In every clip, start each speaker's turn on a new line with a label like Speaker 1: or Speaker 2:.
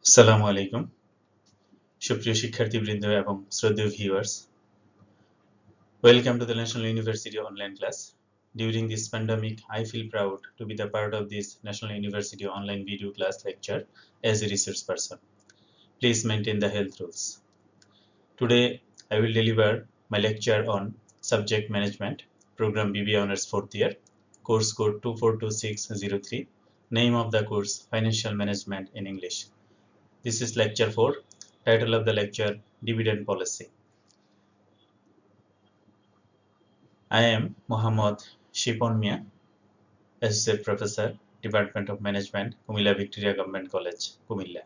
Speaker 1: আসসালামু আলাইকুম সুপ্রিয় শিক্ষার্থীবৃন্দ এবং শ্রদ্ধেয় viewers. Welcome to the National University online class. During this pandemic, I feel proud to be the part of this National University online video class lecture as a research person. Please maintain the health rules. Today, I will deliver my lecture on Subject Management, Program BBA Honours 4th year, course code 242603, name of the course Financial Management in English. This is lecture 4, title of the lecture Dividend Policy. I am Mohammad Shipon Mia, Associate Professor, Department of Management, Kumilla Victoria Government College, Kumilla.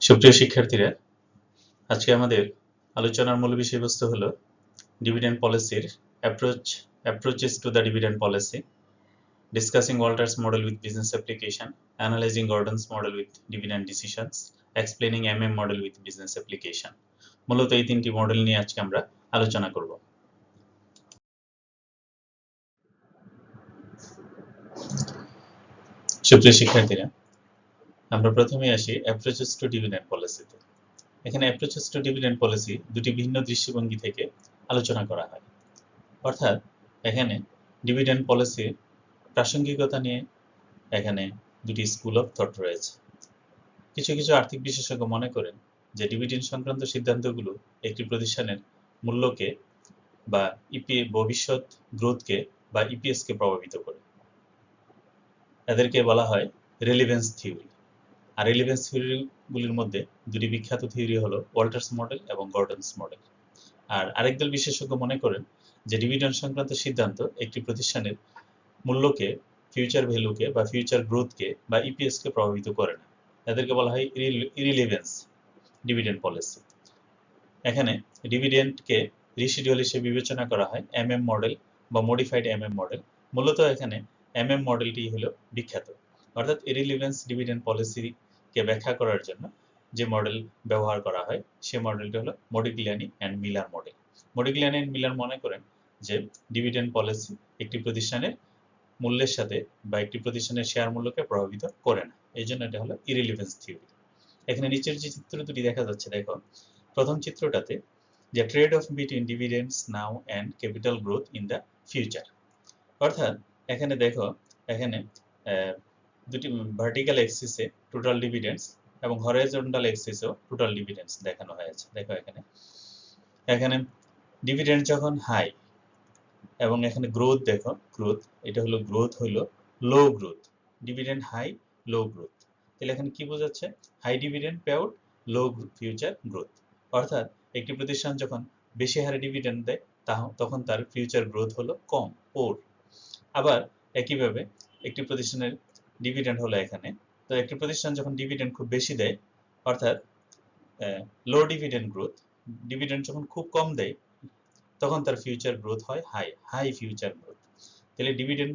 Speaker 1: সুপ্রিয় শিক্ষার্থীরা, আজকে আমাদের আলোচনার মূল বিষয়বস্তু হলো dividend পলিসির approaches to the dividend policy, discussing Walter's model with business application, analyzing Gordon's model with dividend decisions, explaining model with business application. মূলত এই তিনটি মডেল নিয়ে আজকে আমরা আলোচনা করব। সুপ্রিয় শিক্ষার্থীরা, আমরা প্রথমে আসি অ্যাপ্রোচেস টু ডিভিডেন্ড পলিসিতে। এখানে অ্যাপ্রোচেস টু ডিভিডেন্ড পলিসি দুটি ভিন্ন দৃষ্টিভঙ্গি থেকে আলোচনা করা হয়। অর্থাৎ এখানে ডিভিডেন্ড পলিসির প্রাসঙ্গিকতা নিয়ে এখানে দুটি স্কুল অফ থট রয়েছে। কিছু কিছু আর্থিক বিশেষজ্ঞ মনে করেন যে ডিভিডেন্ড সংক্রান্ত সিদ্ধান্তগুলো একটি প্রতিষ্ঠানের মূল্যকে বা ভবিষ্যৎ গ্রোথকে বা ইপিএসকে প্রভাবিত করে। এদেরকে বলা হয় রেলিভেন্স থিওরি। আর রেলিভেন্স থিওরিগুলির মধ্যে দুটি বিখ্যাত থিওরি হলো ওয়াল্টার্স মডেল এবং গর্ডনস মডেল। আর আরেকদল বিশেষজ্ঞ মনে করেন যে ডিভিডেন্ড সংক্রান্ত সিদ্ধান্ত একটি প্রতিষ্ঠানের মূল্যকে, ফিউচার ভ্যালুকে বা ফিউচার গ্রোথকে বা ইপিএসকে প্রভাবিত করে না। এদেরকে বলা হয় ইরিলেভেন্স ডিভিডেন্ড পলিসি। এখানে ডিভিডেন্ডকে রিসিডিউয়াল হিসেবে বিবেচনা করা হয় মডেল বা মডিফাইড মডেল। মূলত এখানে মডেলটি হলো বিখ্যাত। অর্থাৎ ইরিলেভেন্স ডিভিডেন্ড পলিসিকে ব্যাখ্যা করার জন্য যে মডেল ব্যবহার করা হয় সে মডেলটি হলো Modigliani and Miller model. Modigliani and Miller মনে করেন যে ডিভিডেন্ড পলিসি একটি প্রতিষ্ঠানের মূল্যের সাথে বা একটি প্রতিষ্ঠানের শেয়ার মূল্যকে প্রভাবিত করে না, এই জন্য এটা হলো ইরিলেভেন্স থিওরি। এখানে নিচের যে চিত্র দুটি দেখা যাচ্ছে, দেখো প্রথম চিত্রটাতে যে trade of between ডিভিডেন্ডস now and capital growth in the future. অর্থাৎ এখানে দেখো, এখানে দুটি ভার্টিক্যাল এক্সিসে টোটাল ডিভিডেন্ডস এবং হরাইজন্টাল এক্সিসেও টোটাল ডিভিডেন্ডস দেখানো হয়েছে। দেখো এখানে ডিভিডেন্ড যখন হাই এবং এখানে গ্রোথ, দেখো গ্রোথ, এটা হলো গ্রোথ হলো low growth, dividend high low growth. তাহলে এখানে কি বোঝাচ্ছে? High dividend payout, low future growth. অর্থাৎ একটি প্রতিষ্ঠান যখন বেশি হারে ডিভিডেন্ড দেয় তখন তার ফিউচার গ্রোথ হলো কম, পোর। আবার একইভাবে একটি প্রতিষ্ঠানের ডিভিডেন্ড হলো এখানে, তো একটি প্রতিষ্ঠান যখন ডিভিডেন্ড খুব বেশি দেয়, অর্থাৎ লো ডিভিডেন্ড গ্রোথ, ডিভিডেন্ড যখন খুব কম দেয় তখন তার ফিউচার গ্রোথ হয় হাই ফিউচার গ্রোথ। তাহলে ডিভিডেন্ড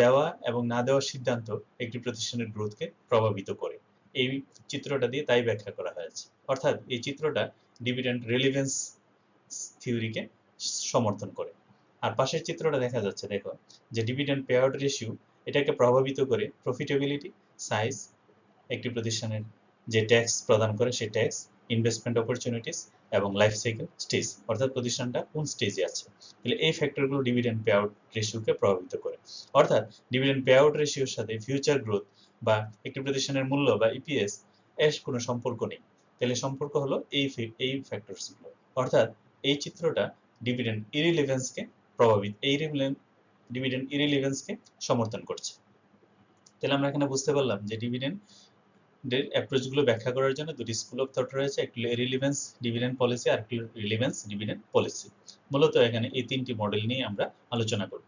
Speaker 1: দেওয়া এবং না দেওয়ার সিদ্ধান্ত একটি প্রতিষ্ঠানের গ্রোথকে প্রভাবিত করে। এই চিত্রটা দিয়ে তাই ব্যাখ্যা করা হয়েছে। অর্থাৎ এই চিত্রটা ডিভিডেন্ড রেলিভেন্স থিওরিকে সমর্থন করে। আর পাশের চিত্রটা দেখা যাচ্ছে, দেখো যে ডিভিডেন্ড পে আউট রেশিও, এটাকে প্রভাবিত করে প্রফিটেবিলিটি, সাইজ, একটি প্রতিষ্ঠানের যে ট্যাক্স প্রদান করে সেই ট্যাক্স, ইনভেস্টমেন্ট অপরচুনিটিস এবং লাইফ সাইকেল স্টেজ, অর্থাৎ প্রতিষ্ঠানটা কোন স্টেজে আছে। তাহলে এই ফ্যাক্টরগুলো ডিভিডেন্ড পে আউট রেশিওকে প্রভাবিত করে। অর্থাৎ ডিভিডেন্ড পে আউট রেশিওর সাথে ফিউচার গ্রোথ বা একটি প্রতিষ্ঠানের মূল্য বা ইপিএস এর কোনো সম্পর্ক নেই। তাহলে সম্পর্ক হলো এই ফ্যাক্টরসগুলো। অর্থাৎ এই চিত্রটা ডিভিডেন্ড ইরিলেভেন্সকে ডিভিডেন্ড ইরিলেভেন্সকে সমর্থন করছে। তাহলে আমরা এখানে বুঝতে পারলাম যে ডিভিডেন্ড অ্যাপ্রোচগুলো ব্যাখ্যা করার জন্য দুটি স্কুল অফ থট রয়েছে, একটি রিলিভেন্স ডিভিডেন্ড পলিসি আর একটি রিলিভেন্স ডিভিডেন্ড পলিসি। মূলত এখানে এই তিনটি মডেল নিয়ে আমরা আলোচনা করব।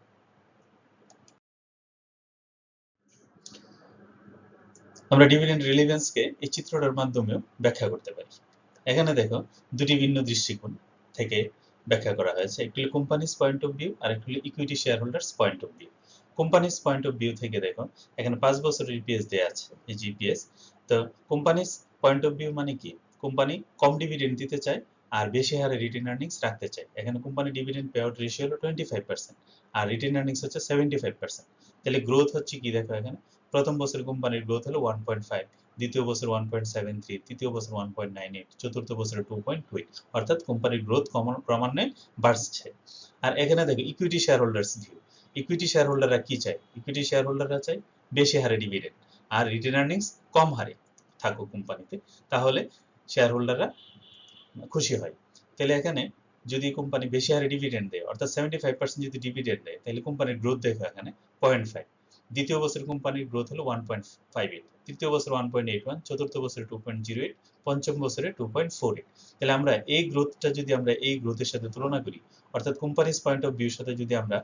Speaker 1: আমরা ডিভিডেন্ড রিলিভেন্সকে এই চিত্রটার মাধ্যমেও ব্যাখ্যা করতে পারি। এখানে দেখো দুটি ভিন্ন দৃষ্টিকোণ থেকে ব্যাখ্যা করা হয়েছে, একটি হলো কোম্পানিজ পয়েন্ট অফ ভিউ আর একটি হলো equity share holders point of view. Companies point of view থেকে দেখো এখানে 5 বছরের ইপিএস দেয়া আছে, এই জিপিএস। তো কোম্পানিজ পয়েন্ট অফ ভিউ মানে কি? কোম্পানি কম ডিভিডেন্ড দিতে চায় আর বেশি হারে রিটেন আর্নিংস রাখতে চায়। এখানে company dividend pay out ratio হলো 25% আর রিটেন আর্নিংস হচ্ছে 75%। তাহলে গ্রোথ হচ্ছে কি দেখো, এখানে প্রথম বছর কোম্পানির গ্রোথ হলো 1.5, দ্বিতীয় বছর 1.73, তৃতীয় বছর 1.98, চতুর্থ বছরে 2.2, অর্থাৎ কোম্পানির গ্রোথ ক্রমান্বয়ে বাড়ছে। আর এখানে দেখো equity share holders view. Equity share হোল্ডাররা কি চায়? ইকুইটি শেয়ার হোল্ডাররা চায় বেশি হারে ডিভিডেন্ড আর রিটেন আর্নিংস কম হারে থাকুক কোম্পানিতে, তাহলে শেয়ার হোল্ডাররা খুশি হয়। তাহলে এখানে যদি কোম্পানি বেশি হারে ডিভিডেন্ড দেয়, অর্থাৎ 75% যদি ডিভিডেন্ড দেয়, তাহলে কোম্পানির গ্রোথ দেখো এখানে 0.5, দ্বিতীয় বছর কোম্পানির গ্রোথ হলো 1.58, তৃতীয় বছর 1.81, চতুর্থ বছরে 2.08, পঞ্চম বছরে 2.48। তাহলে আমরা এই গ্রোথটা যদি আমরা এই গ্রোথের সাথে তুলনা করি, অর্থাৎ কোম্পানিজ পয়েন্ট অফ ভিউর সাথে যদি আমরা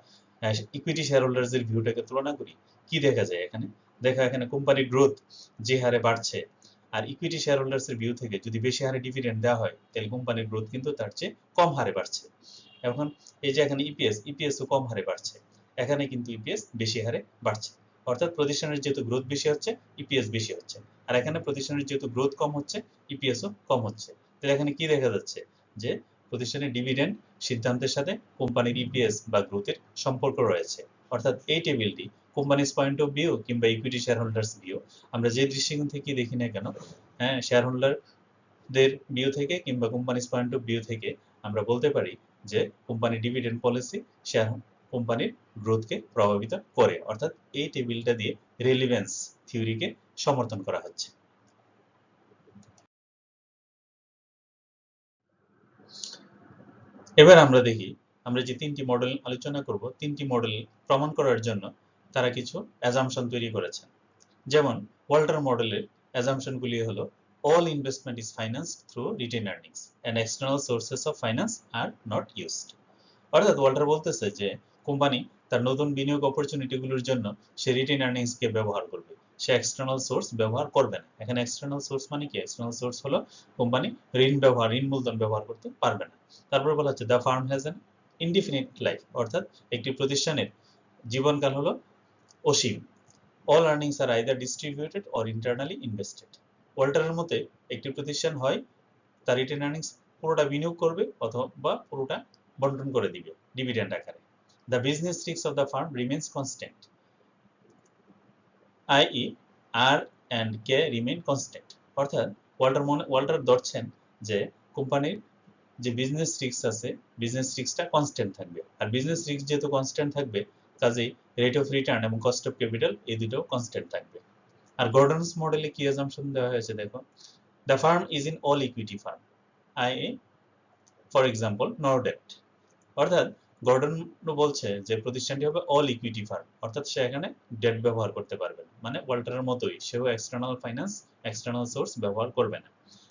Speaker 1: ইকুইটি শেয়ার হোল্ডার্সের ভিউটাকে তুলনা করি, কি দেখা যায় এখানে? দেখা এখানে কোম্পানির গ্রোথ যে হারে বাড়ছে আর ইকুইটি শেয়ার হোল্ডার্সের ভিউ থেকে যদি বেশি হারে ডিভিডেন্ড দেওয়া হয়, তাহলে কোম্পানির গ্রোথ কিন্তু তার চেয়ে কম হারে বাড়ছে। এখন এই যে এখানে ইপিএস ও কম হারে বাড়ছে, এখানে কিন্তু ইপিএস বেশি হারে বাড়ছে, অর্থাৎ প্রতিষ্ঠানের যেহেতু গ্রোথ বেশি হচ্ছে, ইপিএস বেশি হচ্ছে। আর এখানে প্রতিষ্ঠানের যেহেতু গ্রোথ কম হচ্ছে, ইপিএসও কম হচ্ছে। তাহলে এখানে কি দেখা যাচ্ছে? যে প্রতিষ্ঠানের ডিভিডেন্ড সিদ্ধান্তের সাথে কোম্পানির ইপিএস বা গ্রোথের সম্পর্ক রয়েছে। অর্থাৎ এই টেবিলটি কোম্পানিজ পয়েন্ট অফ ভিউ কিংবা ইকুইটি শেয়ার হোল্ডার্স ভিউ, আমরা যে দৃষ্টিকোণ থেকে দেখি না কেন, শেয়ার হোল্ডারদের ভিউ থেকে কিংবা কোম্পানিজ পয়েন্ট অফ ভিউ থেকে আমরা বলতে পারি যে কোম্পানি ডিভিডেন্ড পলিসি শেয়ার কোম্পানির গ্রোথকে প্রভাবিত করে। অর্থাৎ এই টেবিলটা দিয়ে রেলিভেন্স থিওরিকে সমর্থন করা হচ্ছে। এবার আমরা দেখি, আমরা যে তিনটি মডেল আলোচনা করব, তিনটি মডেল প্রমাণ করার জন্য তারা কিছু অ্যাজাম্পশন তৈরি করেছেন। যেমন ওয়াল্টার মডেলের অ্যাজাম্পশনগুলি হলো all investment is financed through retained earnings and external sources of finance are not used। অর্থাৎ ওয়াল্টার বলতেছে যে কোম্পানি তার নতুন বিনিয়োগ অপরচুনিটিগুলোর জন্য সে রিটেন আর্নিংসকে ব্যবহার করবে, সে এক্সটার্নাল সোর্স ব্যবহার করবে না। এখানে এক্সটার্নাল সোর্স মানে কি? এক্সটার্নাল সোর্স হলো কোম্পানি ঋণ মূলধন ব্যবহার করতে পারবে না। তারপর বলা হচ্ছে the firm has an indefinite life, অর্থাৎ একটি প্রতিষ্ঠানের জীবনকাল হলো অসীম। All earnings are either distributed or internally invested. ওয়াল্টারের মতে একটি প্রতিষ্ঠান হয় তার রিটেন আর্নিংস পুরোটা বিনিয়োগ করবে অথবা পুরোটা বন্টন করে দিবে ডিভিডেন্ড আকারে। The business risks of the firm remains constant, i.e. R and K remain constant। অর্থাৎ ওয়াল্টার ধরছেন যে কোম্পানির যে বিজনেস রিস্ক আছে, বিজনেস রিস্কটা কনস্ট্যান্ট থাকবে। আর বিজনেস রিস্ক যেহেতু কনস্ট্যান্ট থাকবে, কাজেই রেট অফ রিটার্ন এবং কস্ট অফ ক্যাপিটাল এই দুটো কনস্ট্যান্ট থাকবে। আর গর্ডনস মডেলে কি অ্যাজাম্পশন দেওয়া হয়েছে দেখো, the firm is in all equity firm, i.e. For example no debt. অর্থাৎ গর্ডন বলছে যে প্রতিষ্ঠানটি হবে অল ইকুইটি ফার্ম, অর্থাৎ সে এখানে ডেট ব্যবহার করতে পারবে না, মানে ওয়াল্টারের মতোই সেও এক্সটার্নাল ফাইন্যান্স, এক্সটার্নাল সোর্স ব্যবহার করবে না।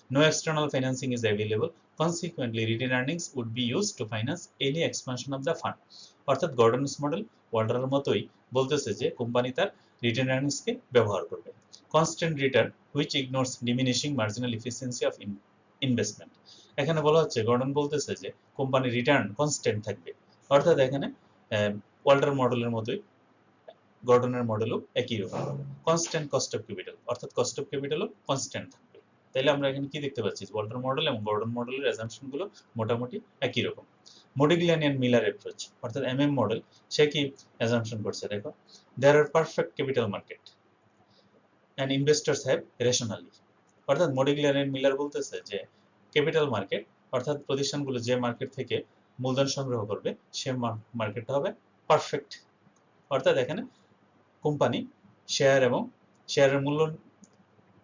Speaker 1: No external financing is available, consequently retained earnings would be used to finance any expansion of the fund। অর্থাৎ গর্ডনস মডেল ওয়াল্টারের মতোই বলতেছে যে কোম্পানি তার রিটেন আর্নিংসকে ব্যবহার করবে। Constant return which ignores diminishing marginal efficiency of investment. এখানে বলা হচ্ছে, গর্ডন বলতেছে যে কোম্পানির রিটার্ন কনস্ট্যান্ট থাকবে, অর্থাৎ এখানে ওয়াল্টার মডেলের মতোই গর্ডনের মডেলও একই রকম। কনস্ট্যান্ট কস্ট অফ ক্যাপিটাল, অর্থাৎ কস্ট অফ ক্যাপিটালও কনস্ট্যান্ট থাকবে। তাইলে আমরা এখানে কি দেখতে পাচ্ছি? ওয়াল্টার মডেল এবং গর্ডন মডেলের অ্যাজাম্পশন গুলো মোটামুটি একই রকম। মডিগ্লিয়ানি এন্ড মিলার অ্যাপ্রোচ, অর্থাৎ এমএম মডেল, সে কি অ্যাজাম্পশন করছে দেখো, there are perfect capital market and investors have rationally. অর্থাৎ মডিগ্লিয়ানি এন্ড মিলার বলতেছে যে ক্যাপিটাল মার্কেট, অর্থাৎ প্রতিষ্ঠানগুলো যে মার্কেট থেকে মূলধন সংগ্রহ করবে সে মার্কেটটা হবে পারফেক্ট। অর্থাৎ এখানে কোম্পানি শেয়ার এবং শেয়ারের মূল্য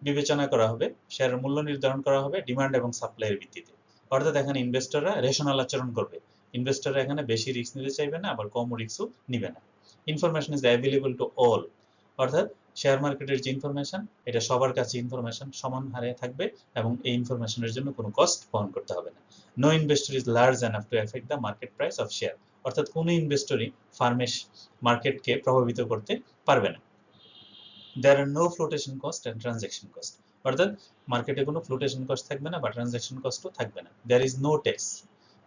Speaker 1: বিবেচনা করা হবে, শেয়ারের মূল্য নির্ধারণ করা হবে ডিমান্ড এবং সাপ্লাইয়ের ভিত্তিতে। অর্থাৎ এখানে ইনভেস্টররা রেশনাল আচরণ করবে, ইনভেস্টররা এখানে বেশি রিস্ক নিতে চাইবে না, আবার কম রিস্কও নিবে না। Information is available to all, অর্থাৎ শেয়ার মার্কেটের যে ইনফরমেশন এটা সবার কাছে ইনফরমেশন সমান হারে থাকবে এবং এই ইনফরমেশনের জন্য কোনো কস্ট বহন করতে হবে না। No investor is large enough to effect the market price of share, অর্থাৎ কোনো ইনভেস্টরই ফার্মের মার্কেটকে প্রভাবিত করতে পারবে না। There are no flotation cost and transaction cost, অর্থাৎ মার্কেটে কোনো ফ্লোটেশন কস্ট থাকবে না বা ট্রানজাকশন কস্টও থাকবে না। There is no tax,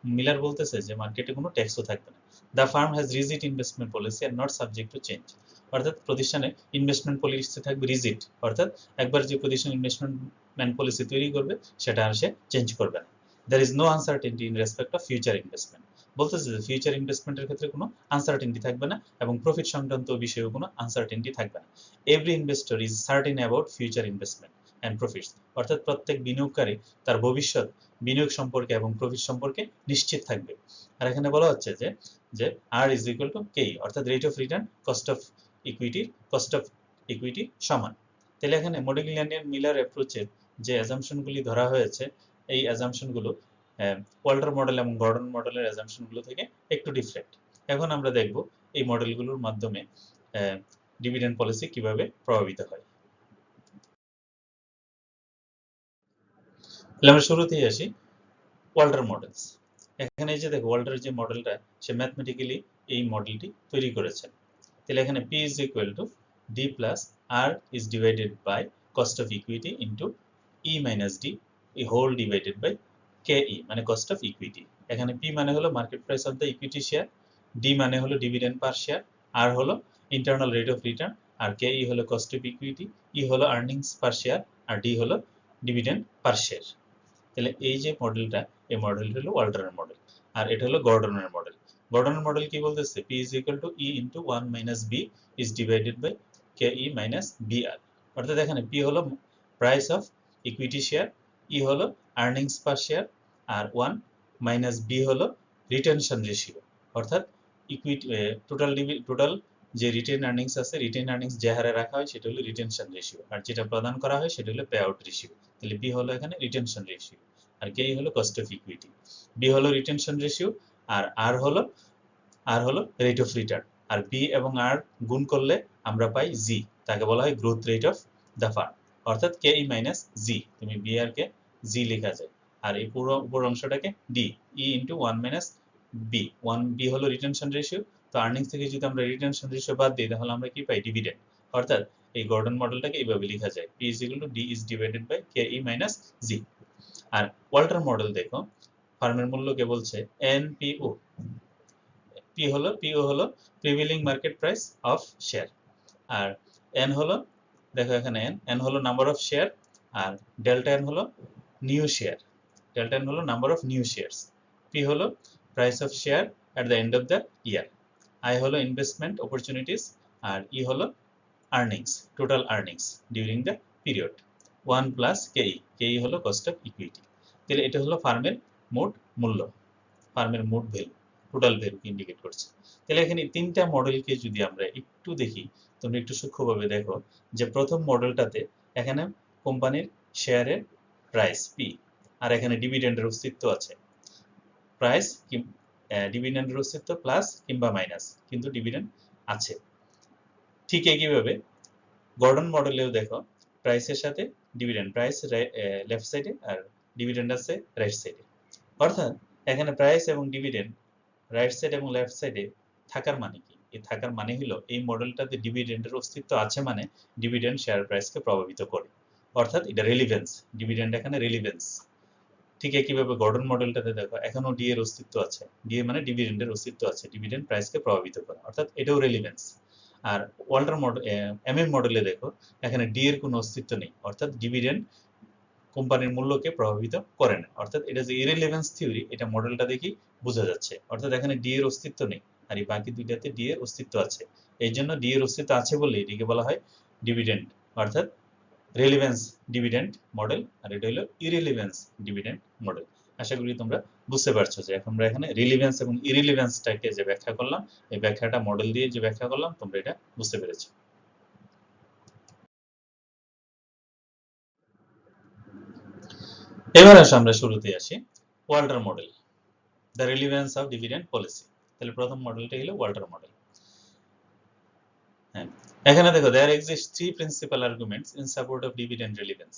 Speaker 1: Miller বলতেছে যে মার্কেটে কোনো ট্যাক্সও থাকবে না। The firm has rigid investment policy and not subject to change, অর্থাৎ প্রতিষ্ঠানে ইনভেস্টমেন্ট পলিসি থাকবে রিজিড, অর্থাৎ একবার যে প্রতিষ্ঠান ইনভেস্টমেন্ট পলিসি তৈরি করবে সেটা আর সে চেঞ্জ করবে না। there is no uncertainty in respect of future investment বলতেছে যে ফিউচার ইনভেস্টমেন্টের ক্ষেত্রে কোনো আনসার্টেনটি থাকবে না এবং প্রফিট সংক্রান্ত বিষয়েও কোনো আনসার্টেনটি থাকবে না every investor is certain about future investment and profits অর্থাৎ প্রত্যেক বিনিয়োগকারী তার ভবিষ্যৎ বিনিয়োগ সম্পর্কে এবং প্রফিট সম্পর্কে নিশ্চিত থাকবে আর এখানে বলা হচ্ছে যে যে আর ইজ ইকুয়াল টু কে অর্থাৎ rate of return cost of equity সমান তাহলে এখানে মডিগ্লিয়ান মিলার অ্যাপ্রোচের যে অ্যাজাম্পশনগুলি ধরা হয়েছে এই অ্যাজাম্পশনগুলো ওয়াল্টার মডেল এবং গর্ডন মডেলের অ্যাজাম্পশনগুলো থেকে একটু ডিফারেন্ট এখন আমরা দেখব এই মডেলগুলোর মাধ্যমে ডিভিডেন্ড পলিসি কিভাবে প্রভাবিত হয় তাহলে আমরা শুরুতেই আসি ওয়াল্টার মডেলস এখানে এই যে দেখো ওয়াল্টার যে মডেলটা সে ম্যাথমেটিক্যালি এই মডেলটি তৈরি করেছেন তাহলে এখানে P is equal to D plus R is divided by cost of equity into E minus D whole divided by KE মানে cost of equity এখানে P মানে হলো market price of the equity share D মানে হলো dividend per share R হলো internal rate of return আর KE হলো cost of equity E হলো আর্নিংস পার শেয়ার আর D হলো ডিভিডেন্ড পার শেয়ার তাহলে এই যে মডেলটা এই মডেলটা হলো ওয়াল্টারের মডেল আর এটা হলো গর্ডনের মডেল গর্ডনের মডেল কি বলতেছে P is equal to E into 1 minus B is divided by KE minus BR অর্থাৎ এখানে P হলো price of equity share E হলো আর্নিংস পার শেয়ার আর 1 মাইনাস B হলো রিটেনশন রেশিও অর্থাৎ ইকুইটি টোটাল যে written earnings আছে written earnings যে হারে রাখা হয় সেটা হলো রিটেনশন রেশিও আর যেটা প্রদান করা হয় সেটা হলো পে আউট রেশিও তাহলে B হলো এখানে রিটেনশন রেশিও আর KE হলো কস্ট অফ ইকুইটি B হলো রিটেনশন রেশিও আর R হলো রেট অফ রিটার্ন আর B এবং R গুণ করলে আমরা পাই G তাকে বলা হয় growth rate of the firm অর্থাৎ KE মাইনাস G তুমি BR কে G লেখা যায় আর এই পুরো উপর অংশটাকে D E into 1 minus B 1 B হলো রিটেনশন রেশিও তো আর্নিংস থেকে যদি আমরা রিটেনশন রেশিও বাদ দিই তাহলে আমরা কি পাই ডিভিডেন্ড অর্থাৎ এই গর্ডন মডেলটাকে এইভাবে লেখা যায় P is equal to D is divided by KE minus G আর ওয়াল্টার মডেল দেখো ফার্মের মূল্যকে বলছে NPO PO হলো prevailing market price of share আর N হলো দেখো এখানে N হলো নাম্বার অফ শেয়ার আর ডেল্টা N হলো নিউ শেয়ার ডেল্টা N হলো number of new shares P হলো price of share at the end of the year I হলো ইনভেস্টমেন্ট অপরচুনিটিস আর E হলো earnings total earnings during the period 1 plus KE হলো cost of equity তাহলে এটা হলো ফার্মের মোট মূল্য ফার্মের মোট ভ্যালু টোটাল ভ্যালুকে ইন্ডিকেট করছে তাহলে এখানে তিনটা মডেলকে যদি আমরা একটু দেখি তোমরা একটু সূক্ষ্মভাবে দেখো যে প্রথম মডেলটাতে এখানে কোম্পানির শেয়ারের প্রাইস P আর এখানে ডিভিডেন্ডের অস্তিত্ব আছে প্রাইস ডিভিডেন্ডের অস্তিত্ব প্লাস কিংবা মাইনাস কিন্তু ডিভিডেন্ড আছে ঠিক একইভাবে গর্ডন মডেলেও দেখো প্রাইসের সাথে ডিভিডেন্ড প্রাইস লেফট সাইডে আর ডিভিডেন্ড আছে রাইট সাইডে অর্থাৎ এখানে প্রাইস এবং ডিভিডেন্ড রাইট সাইড এবং লেফট সাইডে থাকার মানে কি এই থাকার মানে হলো এই মডেলটাতে ডিভিডেন্ডের অস্তিত্ব আছে মানে ডিভিডেন্ড শেয়ার প্রাইসকে প্রভাবিত করে অর্থাৎ এটা রিলিভেন্স ডিভিডেন্ড এখানে রিলিভেন্স ঠিক একইভাবে গর্ডন মডেলটাতে দেখো এখনো ডি এর অস্তিত্ব আছে ডি মানে ডিভিডেন্ডের অস্তিত্ব আছে ডিভিডেন্ড প্রাইসকে প্রভাবিত করে অর্থাৎ এটাও রিলিভেন্স আর ওয়াল্টার মডেল এমএম মডেলে দেখো এখানে ডি এর কোনো অস্তিত্ব নেই অর্থাৎ ডিভিডেন্ড কোম্পানির মূল্যকে প্রভাবিত করে না অর্থাৎ এটা যে ইররিলেভেন্স থিওরি এটা মডেলটা দেখি বোঝা যাচ্ছে অর্থাৎ এখানে ডি এর অস্তিত্ব নেই আর এই বাকি দুইটাতে ডি এর অস্তিত্ব আছে এই জন্য ডি এর অস্তিত্ব আছে বলে এটিকে বলা হয় ডিভিডেন্ড অর্থাৎ রেলিভেন্স ডিভিডেন্ড মডেল আর এটা হলো ইররিলেভেন্স ডিভিডেন্ড মডেল আশা করি তোমরা বুঝতে পারছো যে এখন আমরা এখানে রিলিভেন্স এবং ইররিলেভেন্সটাকে যে ব্যাখ্যা করলাম এই ব্যাখ্যাটা মডেল দিয়ে যে ব্যাখ্যা করলাম তোমরা এটা বুঝতে পেরেছো এবার আসো আমরা শুরুতে আসি Walter model the relevance of dividend policy তাহলে প্রথম মডেলটা হলো ওয়াল্টার মডেল হ্যাঁ এখানে দেখো there exist three principal arguments in support of dividend relevance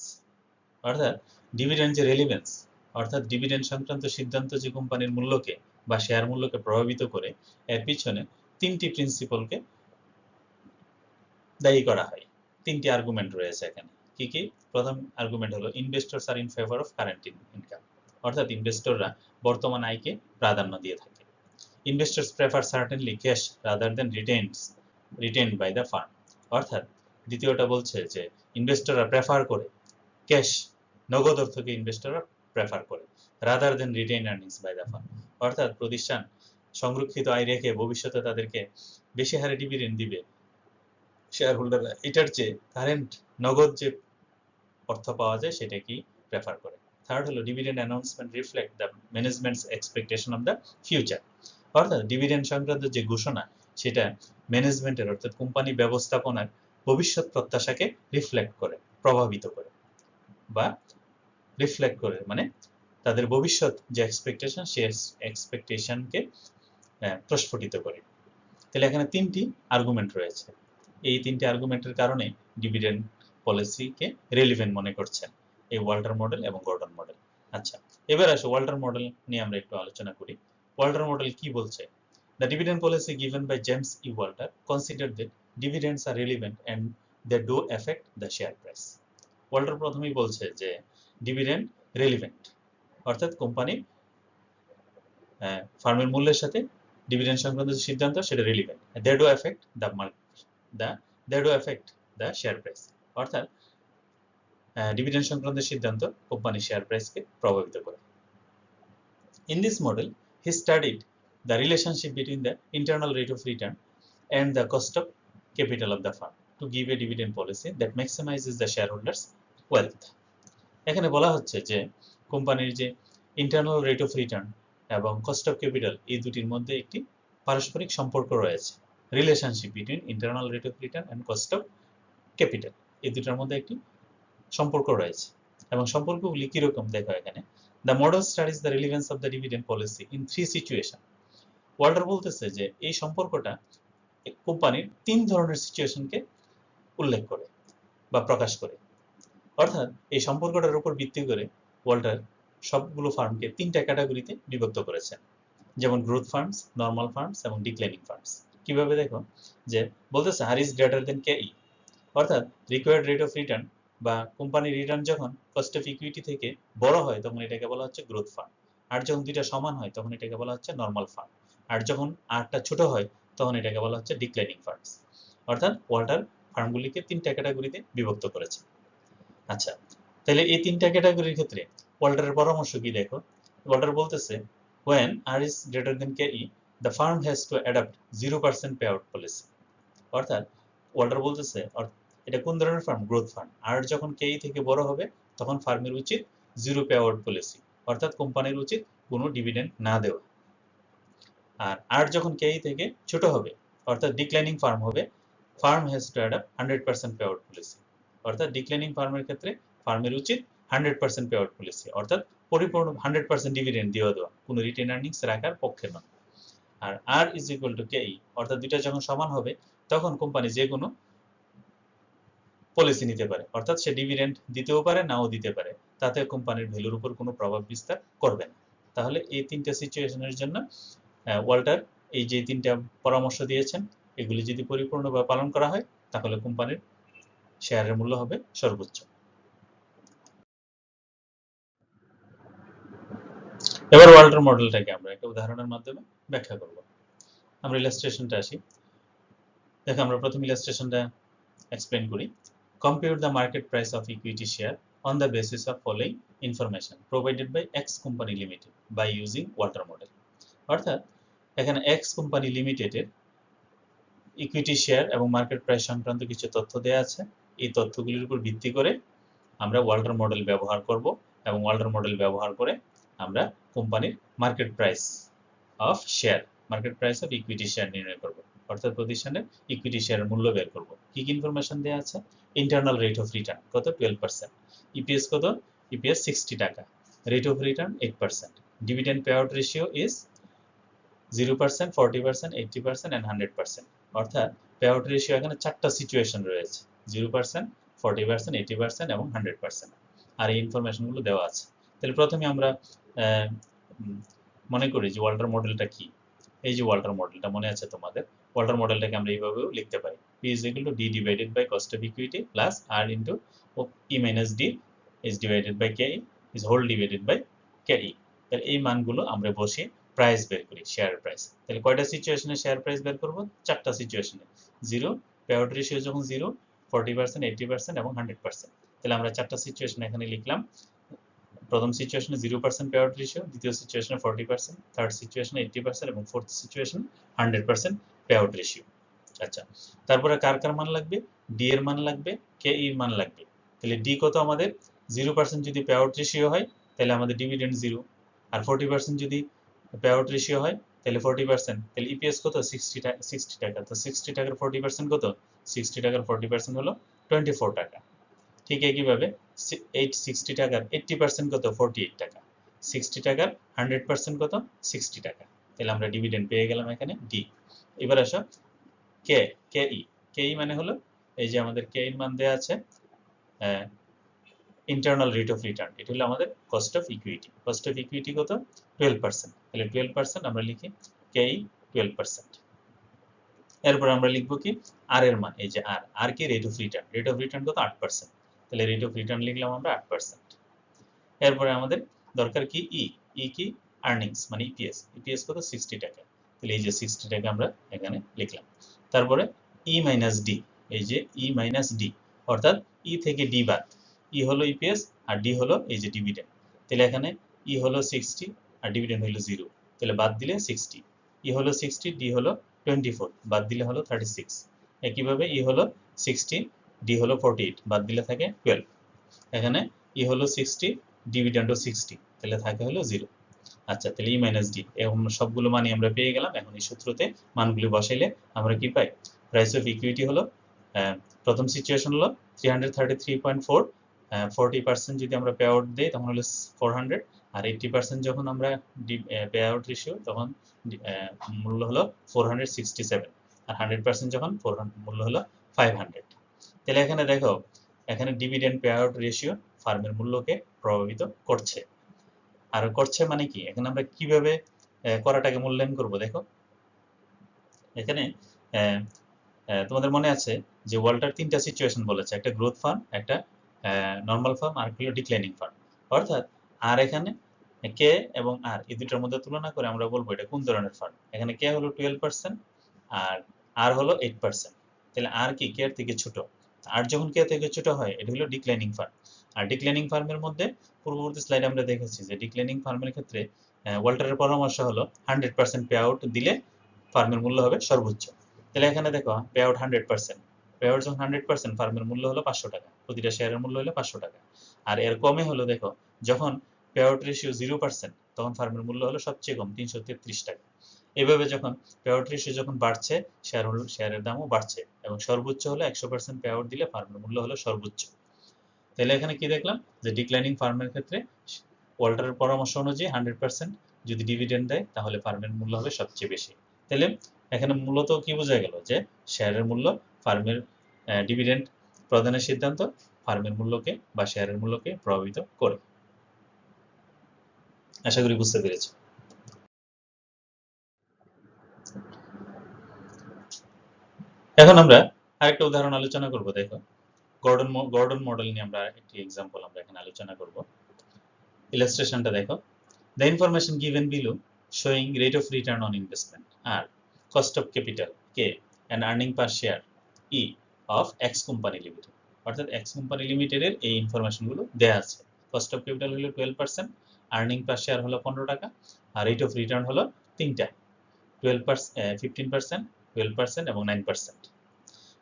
Speaker 1: অর্থাৎ ডিভিডেন্ড যে রিলিভেন্স অর্থাৎ ডিভিডেন্ড সংক্রান্ত সিদ্ধান্ত যে কোম্পানির মূল্যকে বা শেয়ার মূল্যকে প্রভাবিত করে এর পিছনে তিনটি প্রিন্সিপালকে দায়ী করা হয় তিনটি আর্গুমেন্ট রয়েছে এখানে কি কি প্রথম আর্গুমেন্ট হলো investors are in favour of current income অর্থাৎ ইনভেস্টররা বর্তমান আয়কে প্রাধান্য দিয়ে থাকে investors prefer certainly cash rather than retained by the firm অর্থাৎ দ্বিতীয়টা বলছে যে ইনভেস্টররা প্রেফার করে ক্যাশ নগদ অর্থকে ইনভেস্টররা প্রেফার করে rather than retain earnings by the firm. অর্থাৎ প্রতিষ্ঠান সংরক্ষিত আয় রেখে ভবিষ্যতে তাদেরকে বেশি হারে ডিভিডেন্ড দিবে শেয়ার হোল্ডাররা, এটার চেয়ে কারেন্ট নগদ যে অর্থ পাওয়া যায় সেটা কি প্রেফার করে। থার্ড হলো dividend announcement reflect the ম্যানেজমেন্টস expectation of the future. অর্থাৎ ডিভিডেন্ড সংক্রান্ত যে ঘোষণা সেটা ম্যানেজমেন্টের অর্থাৎ কোম্পানি ব্যবস্থাপনার ভবিষ্যৎ প্রত্যাশাকে রিফ্লেক্ট করে, প্রভাবিত করে বা রিফ্লেক্ট করে, মানে তাদের ভবিষ্যৎ যে এক্সপেকটেশন সেই এক্সপেকটেশনকে প্রস্ফুটিত করে। তাহলে এখানে তিনটি আর্গুমেন্ট রয়েছে। এই তিনটি আর্গুমেন্টের কারণে ডিভিডেন্ড পলিসিকে রেলিভেন্ট মনে করছেন এই ওয়াল্টার মডেল এবং গর্ডন মডেল। আচ্ছা, এবার আসো ওয়াল্টার মডেল নিয়ে আমরা একটু আলোচনা করি। ওয়াল্টার মডেল কি বলছে? The dividend policy given by James E. Walter considered that dividends are relevant and they do affect the share price. Walter প্রথমেই বলছে যে ডিভিডেন্ড রেলিভেন্ট, অর্থাৎ কোম্পানি ফার্মের মূল্যের সাথে ডিভিডেন্ড সংক্রান্ত যে সিদ্ধান্ত সেটা relevant, they do affect the share price, অর্থাৎ ডিভিডেন্ড সংক্রান্ত সিদ্ধান্ত কোম্পানির শেয়ার প্রাইসকে প্রভাবিত করে। In this model, he studied the relationship between the internal rate of return and the cost of capital of the firm to give a dividend policy that maximizes the shareholders' wealth. এখানে বলা হচ্ছে যে কোম্পানির যে internal rate of return এবং cost of capital এই দুটির মধ্যে একটি পারস্পরিক সম্পর্ক রয়েছে। Relationship between internal rate of return and cost of capital, এই দুটার মধ্যে একটি সম্পর্ক রয়েছে। এবং সম্পর্কগুলি কিরকম দেখো এখানে। The model studies the relevance of the dividend policy in three situations. Walter বলতেছে যে এই সম্পর্কটা কোম্পানির তিন ধরনের সিচুয়েশনকে উল্লেখ করে বা প্রকাশ করে। অর্থাৎ এই সম্পর্কটার উপর ভিত্তি করে ওয়াল্টার সবগুলো ফার্মকে তিনটা ক্যাটাগরিতে বিভক্ত করেছেন, যেমন গ্রোথ ফার্মস, নর্মাল ফার্মস এবং ডিক্লাইনিং ফার্মস। কিভাবে দেখো যে বলতেছে আর ইজ গ্রেটার দেন কে ই, অর্থাৎ রিকোয়ার্ড রেট অফ রিটার্ন বা কোম্পানির রিটার্ন যখন কস্ট অফ ইকুইটি থেকে বড় হয় তখন এটাকে বলা হচ্ছে গ্রোথ ফার্ম, আর যখন দুইটা সমান হয় তখন এটাকে বলা হচ্ছে নর্মাল ফার্ম, আর যখন আরটা ছোট হয় তখন এটাকে বলা হচ্ছে ডিক্লাইনিং ফার্মস। অর্থাৎ ওয়াল্টার ফার্মগুলিকে তিনটা ক্যাটাগরিতে বিভক্ত করেছে। আচ্ছা, তাহলে এই তিনটা ক্যাটাগরির ক্ষেত্রে ওয়াল্টারের পরামর্শ কি দেখো। ওয়াল্টার বলতেছে when R is greater than KE the firm has to adopt 0% payout policy। অর্থাৎ ওয়াল্টার বলতেছে এটা কোন ধরনের ফার্ম? Growth farm. আর যখন কেই থেকে বড় হবে তখন ফার্মের উচিত জিরো পে আউট পলিসি, অর্থাৎ কোম্পানির উচিত কোনো ডিভিডেন্ড না দেওয়া। আর যখন কেই থেকে ছোট হবে অর্থাৎ ডিক্লাইনিং ফার্ম হবে, farm has to adapt 100% pay out policy. অর্থাৎ ডিক্লাইনিং ফার্মের ক্ষেত্রে ফার্মের উচিত 100% পে আউট পলিসি, অর্থাৎ পরিপূর্ণ 100% ডিভিডেন্ড দেওয়া, কোনো রিটেন আর্নিংস রাখার পক্ষে নয়। আর আর ইজ ইকুয়াল টু কেই, অর্থাৎ দুইটা যখন সমান হবে তখন কোম্পানি যে কোনো পলিসি নিতে পারে, অর্থাৎ সে ডিভিডেন্ড দিতেও পারে নাও দিতে পারে, তাতে কোম্পানির ভ্যালুর উপর কোনো প্রভাব বিস্তার করবে না। তাহলে এই তিনটা সিচুয়েশনের জন্য ওয়াল্টার এই যে তিনটা পরামর্শ দিয়েছেন এগুলি যদি পরিপূর্ণভাবে পালন করা হয় তাহলে কোম্পানির শেয়ারের মূল্য হবে সর্বোচ্চ। এবার ওয়াল্টার মডেলটাকে আমরা একটা উদাহরণের মাধ্যমে ব্যাখ্যা করব। আমরা ইলাস্ট্রেশনটা আসি। দেখো আমরা প্রথম ইলাস্ট্রেশনটা এক্সপ্লেন করি। Compute the market price of equity share on the basis of following information provided by X Company Limited by using Walter model। অর্থাৎ এখানে X Company Limited এর ইকুইটি শেয়ার এবং মার্কেট প্রাইস সংক্রান্ত কিছু তথ্য দেওয়া আছে। এই তথ্যগুলির উপর ভিত্তি করে আমরা ওয়াল্টার মডেল ব্যবহার করব এবং ওয়াল্টার মডেল ব্যবহার করে আমরা কোম্পানির market price of share, market price of equity share নির্ণয় করব, অর্থাৎ প্রতিষ্ঠানের ইকুইটি শেয়ারের মূল্য বের করব। কি কি ইনফরমেশন দেওয়া আছে? ইন্টারনাল রেট অফ রিটার্ন কত? 12%। ইপিএস কত? ইপিএস 60 টাকা। Rate of return 8%। Dividend pay out ratio is 0%, 40%, 80% and 100%। অর্থাৎ পে আউট রেশিও এখানে চারটা সিচুয়েশন রয়েছে, 0%, 40%, 80% এবং 100%। আর এই ইনফরমেশনগুলো দেওয়া আছে। তাহলে প্রথমে আমরা মনে করি যে ওয়াল্টার মডেলটা কি। এই যে ওয়াল্টার মডেলটা মনে আছে তোমাদের, ওয়াল্টার মডেলটাকে আমরা এইভাবেও লিখতে পারি। P is equal to D divided by cost of equity plus R into E minus D is divided by KE is whole divided by KE। তাহলে এই মানগুলো আমরা বসে প্রাইস বের করি, শেয়ার প্রাইস। তাহলে কয়টা সিচুয়েশনে শেয়ার প্রাইস বের করব? চারটা সিচুয়েশনে। 0, পে আউট রেশিও যখন 0, 40%, 80% এবং 100%। তাহলে আমরা চারটা সিচুয়েশন এখানে লিখলাম। প্রথম সিচুয়েশনে 0% পে আউট রেশিও, দ্বিতীয় সিচুয়েশনে 40%, থার্ড সিচুয়েশনে 80% এবং fourth situation 100% pay out ratio. আচ্ছা, তারপরে কার কার মান লাগবে? ডি এর মান লাগবে, কে এর মান লাগবে। তাহলে ডি কত আমাদের? 0% যদি পে আউট রেশিও হয় তাহলে আমাদের ডিভিডেন্ড 0, আর 40% যদি পে আউট রেশিও হয় তাহলে 40%, তাহলে ইপিএস কত? 60 টাকা। তো 60 টাকার 40% কত? 60 টাকার 40% হলো 24 টাকা। ঠিক একইভাবে 60 টাকার 80% কত? 48 টাকা। 60 টাকার 100% কত? 60 টাকা। তাহলে আমরা ডিভিডেন্ড পেয়ে গেলাম এখানে ডি। এবার আসো কে, কেই মানে হলো এই যে আমাদের কে এর মান দেওয়া আছে ইন্টারনাল রেট অফ রিটার্ন, এটা হলো আমাদের cost of equity. Cost of equity কত? 12%। তাহলে 12% আমরা লিখি কেই 12%। এরপর আমরা লিখবো কি? আর এর মান, এই যে আর কি? Rate of return. Rate of return কত? 8%। তাহলে রেট অফ রিটার্ন লিখলাম আমরা 8%। এরপরে আমাদের দরকার কি? কি? আর্নিংস মানে ইপিএস। ইপিএস কত? 60 টাকা। তাহলে এই যে 60 টাকা আমরা এখানে লিখলাম। তারপরে ই মাইনাস ডি, এই যে ই মাইনাস ডি, অর্থাৎ ই থেকে ডি বাদ। ই হলো ইপিএস আর ডি হলো এই যে ডিভিডেন্ড। তাহলে এখানে ই হলো 60 আর ডিভিডেন্ড হলো 0, তাহলে বাদ দিলে 60। ই হলো 60, ডি হলো 24, বাদ দিলে হলো 36। একইভাবে ই হলো 60, ডি হলো 48, বাদ দিলে থাকে 12। এখানে ই হলো 60, ডিভিডেন্ডও 60, তাহলে থাকে হলো 0। আচ্ছা, তাহলে ই মাইনাস ডি এবং সবগুলো মানই আমরা পেয়ে গেলাম। এখন এই সূত্রতে মানগুলো বসাইলে আমরা কি পাই? প্রাইস অফ ইকুইটি হলো প্রথম সিচুয়েশন হলো 333.4, 40% যদি আমরা পে আউট দিই তখন হলো 400, আর 80% যখন আমরা পে আউট রেশিও তখন মূল্য হলো 467, আর 100% যখন মূল্য হলো 500। তাহলে এখানে দেখো, এখানে ডিভিডেন্ড পে আউট রেশিও ফার্মের মূল্যকে প্রভাবিত করছে। আর করছে মানে কি? এখানে আমরা কিভাবে করাটাকে মূল্যায়ন করব? দেখো এখানে তোমাদের মনে আছে যে ওয়াল্টার 3টা সিচুয়েশন বলেছে, একটা গ্রোথ ফার্ম, একটা নর্মাল ফার্ম, আর হলো ডিক্লাইনিং ফার্ম। অর্থাৎ আর এখানে কে এবং আর এই দুটোর মধ্যে তুলনা করে আমরা বলবো এটা কোন ধরনের ফার্ম। এখানে কে হলো 12% আর হলো 8%। তাহলে আর কি কে এর থেকে ছোট? আর যখন কে থেকে ছোট হয় এটা হলো ডিক্লাইনিং ফার্ম। আর ডিক্লাইনিং ফার্মের মধ্যে পূর্ববর্তী স্লাইডে আমরা দেখেছি যে ডিক্লাইনিং ফার্মের ক্ষেত্রে ওয়াল্টারের পরামর্শ হলো 100% পে আউট দিলে ফার্মের মূল্য হবে সর্বোচ্চ। তাহলে এখানে দেখো পে আউট 100%, পে আউট যখন 100% ফার্মের মূল্য হলো 500 টাকা, প্রতিটা শেয়ারের মূল্য হলো 500 টাকা। আর এর কমে হলো দেখো যখন পে আউট রেশিও 0% তখন ফার্মের মূল্য হলো সবচেয়ে কম 333 টাকা। এভাবে যখন পে আউট রেশিও যখন বাড়ছে শেয়ারের দামও বাড়ছে, এবং সর্বোচ্চ হলো 100% পে আউট দিলে ফার্মের মূল্য হলো সর্বোচ্চ। তাহলে এখানে কি দেখলাম যে ডিক্লাইনিং ফার্মের ক্ষেত্রে ওয়াল্টারের পরামর্শ অনুযায়ী 100% যদি ডিভিডেন্ড দেয় তাহলে ফার্মের মূল্য হবে সবচেয়ে বেশি। তাহলে এখানে মূলত কি বোঝা গেল? যে শেয়ারের মূল্য ফার্মের ডিভিডেন্ড প্রদানের সিদ্ধান্ত ফার্মের মূল্যকে বা শেয়ারের মূল্যকে প্রভাবিত করে। আশা করি বুঝতে পেরেছি। এখন আমরা আরেকটা উদাহরণ আলোচনা করব। দেখো গর্ডন মডেল নিয়ে আমরা একটি এক্সাম্পল আমরা এখানে আলোচনা করব। ইলাস্ট্রেশনটা দেখো। The information given below showing rate of return on investment R, cost of capital K, and earning per share E of X company limited, অর্থাৎ X company limited এর এই ইনফরমেশন গুলো দেয়া আছে। কস্ট অফ ক্যাপিটাল হলো 12%, earning পার share হলো 15 টাকা, আর rate of return হলো তিনটা, 12%, 15%, 12% এবং 9%.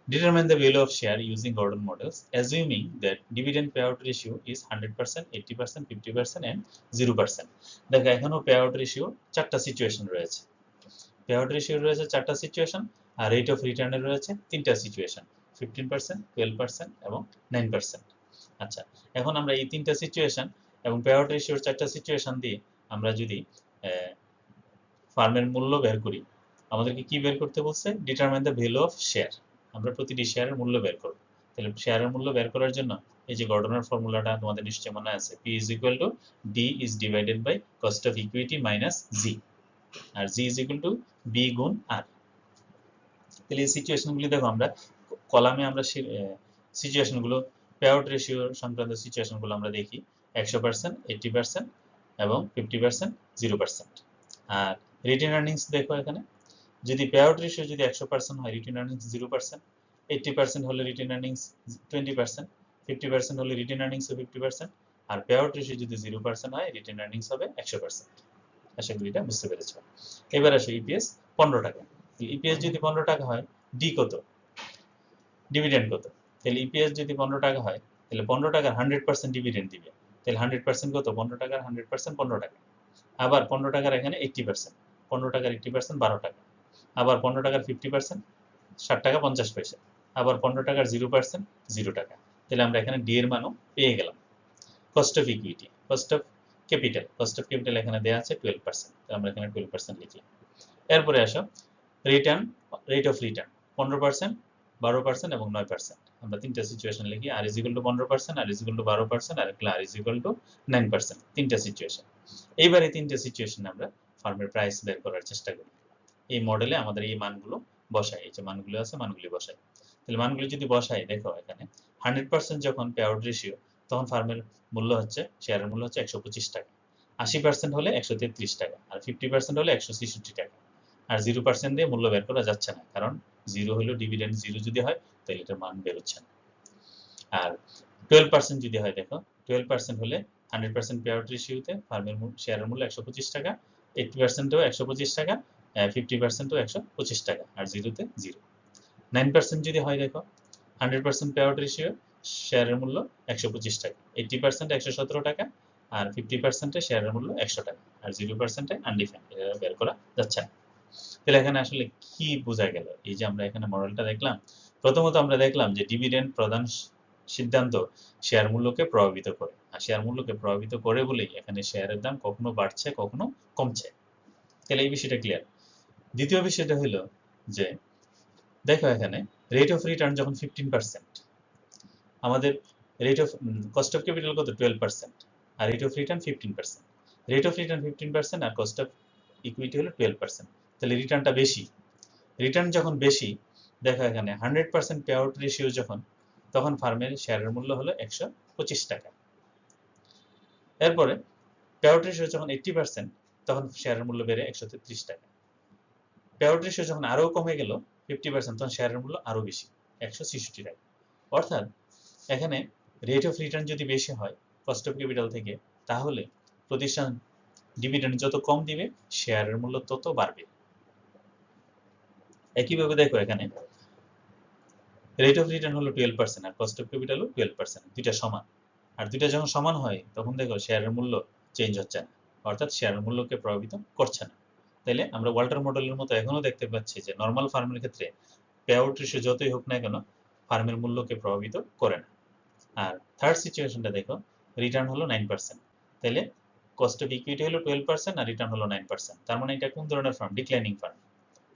Speaker 1: Determine the value of share using Gordon models, assuming that dividend payout ratio is 100%, 80%, 50% and 0%. দেখো এখানেও payout ratio চারটা সিচুয়েশন রয়েছে। payout ratio রয়েছে চারটা সিচুয়েশন, আর রেট অফ রিটার্নের রয়েছে তিনটা সিচুয়েশন, 15%, 12% এবং 9%। আচ্ছা, এখন আমরা এই তিনটা সিচুয়েশন এবং payout ratio চারটা সিচুয়েশন দিয়ে আমরা যদি ফার্মের মূল্য বের করি, আমাদেরকে কি বের করতে বলছে? Determine the value of share. আমরা প্রতিটি শেয়ারের মূল্য বের করব। তাহলে শেয়ারের মূল্য বের করার জন্য এই যে গর্ডনের ফর্মুলাটা তোমাদের নিশ্চয়ই মনে আছে, P is equal to D is divided by cost of equity minus G, R G is equal to B গুণ R। তাহলে এই সিচুয়েশনগুলি দেখো, আমরা কলামে আমরা সিচুয়েশনগুলো পে আউট রেশিও সংক্রান্ত সিচুয়েশনগুলো আমরা দেখি 100%, 80% এবং 50%, 0%। আর রিটেন আর্নিংস দেখো, এখানে যদি পে আউট রেশিও যদি 100% হয় রিটেন আর্নিংস 0%, 80% হলে রিটেন আর্নিংস 20%, 50% হলে রিটেন আর্নিংস 50%, আর পে আউট রেশিও যদি 0% হয় রিটেন আর্নিংস হবে 100%। আশা করি এটা বুঝতে পেরেছ। এবার আসো ইপিএস 15 টাকা। ইপিএস যদি 15 টাকা হয়, ডি কত, ডিভিডেন্ড কত? তাহলে ইপিএস যদি 15 টাকা হয় তাহলে 15 টাকার 100% ডিভিডেন্ড দিবে। তাহলে 100% কত? 15 টাকার 100% 15 টাকা। আবার 15 টাকার এখানে 80%, 15 টাকার 80% 12 টাকা। আবার 15 টাকার 50% 60 টাকা 50 পয়সা। আবার 15 টাকার 0% 0 টাকা। তাহলে আমরা এখানে ডি এর মানও পেয়ে গেলাম। Cost of equity, cost of capital এখানে দেওয়া আছে 12%, আমরা এখানে 12% লিখলাম। এরপরে আসো রিটার্ন, রেট অফ রিটার্ন 15%, 12% এবং 9%। আমরা তিনটা সিচুয়েশন লিখি, R is equal to 15%, R is equal to 12%, আর আর ইজ ইকুয়াল টু 9%। তিনটা সিচুয়েশন। এইবার এই তিনটা সিচুয়েশনে আমরা ফার্মের প্রাইস বের করার চেষ্টা করি। এই মডেলে আমাদের এই মানগুলো বসাই, এই যে মানগুলো আছে মানগুলি বসাই। তাহলে মানগুলি যদি বসাই, দেখো এখানে 100% যখন পে আউট রেশিও, তখন ফার্মের মূল্য হচ্ছে, শেয়ারের মূল্য হচ্ছে 125 টাকা। 80% হলে 133 টাকা, আর 50% হলে 166 টাকা। আর 0% দিয়ে মূল্য বের করা যাচ্ছে না, কারণ 0 হলো ডিভিডেন্ড 0 যদি হয় তাহলে এটার মান বেরোচ্ছে না। আর 12% যদি হয়, দেখো 12% হলে 100% পে আউট রেশিওতে ফার্মের শেয়ারের মূল্য 125 টাকা, 80%ও 125 টাকা, 50%ও 125 টাকা, আর 0তে 0। 9% যদি হয়, দেখো 100% পে আউট রেশিও, শেয়ারের মূল্য 125 টাকা, 80% 117 টাকা, আর 50% শেয়ারের মূল্য 100 টাকা, আর 0% আনডিফাইন্ড, এটা বের করা যাচ্ছে না। তাহলে এখানে আসলে কি বোঝা গেল? এই যে আমরা এখানে মডেলটা দেখলাম, প্রথমত আমরা দেখলাম যে ডিভিডেন্ড প্রদান সিদ্ধান্ত শেয়ার মূল্যকে প্রভাবিত করে, আর শেয়ার মূল্যকে প্রভাবিত করে বলেই এখানে শেয়ারের দাম কখনো বাড়ছে কখনো কমছে। তাহলে এই বিষয়টা ক্লিয়ার। দ্বিতীয় বিষয়টা হলো যে দেখো এখানে রেট অফ রিটার্ন যখন 15%, আমাদের rate of cost of capital কত? 12%, আর rate of return 15%। Rate of return 15% আর কস্ট অফ ইকুইটি হলো 12%, তাহলে রিটার্নটা বেশি। রিটার্ন যখন বেশি, দেখো এখানে 100% পে আউট রেশিও যখন, তখন ফার্মের শেয়ারের মূল্য হলো 125 টাকা। এরপরে পে আউট রেশিও যখন 80%, তখন শেয়ারের মূল্য বেড়ে 133 টাকা। পে আউট রেশিও যখন আরও কমে গেল 50%, তখন শেয়ারের মূল্য আরও বেশি, 166 টাকা। অর্থাৎ এখানে রেট অফ রিটার্ন যদি বেশি হয় কস্ট অফ ক্যাপিটাল থেকে, তাহলে প্রতিষ্ঠান ডিভিডেন্ড যত কম দিবে শেয়ারের মূল্য তত বাড়বে। একইভাবে দেখো এখানে রেট অফ রিটার্ন হলো 12% আর কস্ট অফ ক্যাপিটাল হলো 12%, দুইটা সমান। আর দুইটা যখন সমান হয় তখন দেখো শেয়ারের মূল্য চেঞ্জ হচ্ছে না, অর্থাৎ শেয়ারের মূল্যকে প্রভাবিত করছে না। তাইলে আমরা ওয়াল্টার মডেলের মতো এখনো দেখতে পাচ্ছি যে নর্মাল ফার্মের ক্ষেত্রে পে আউট রেশিও যতই হোক না কেন ফার্মের মূল্যকে প্রভাবিত করে না। আর থার্ড সিচুয়েশনটা দেখো, রিটার্ন হলো 9%, তাহলে কস্ট অফ ইকুইটি হলো 12% আর রিটার্ন হলো 9%। তার মানে এটা কোন ধরনের ফার্ম? Declining farm.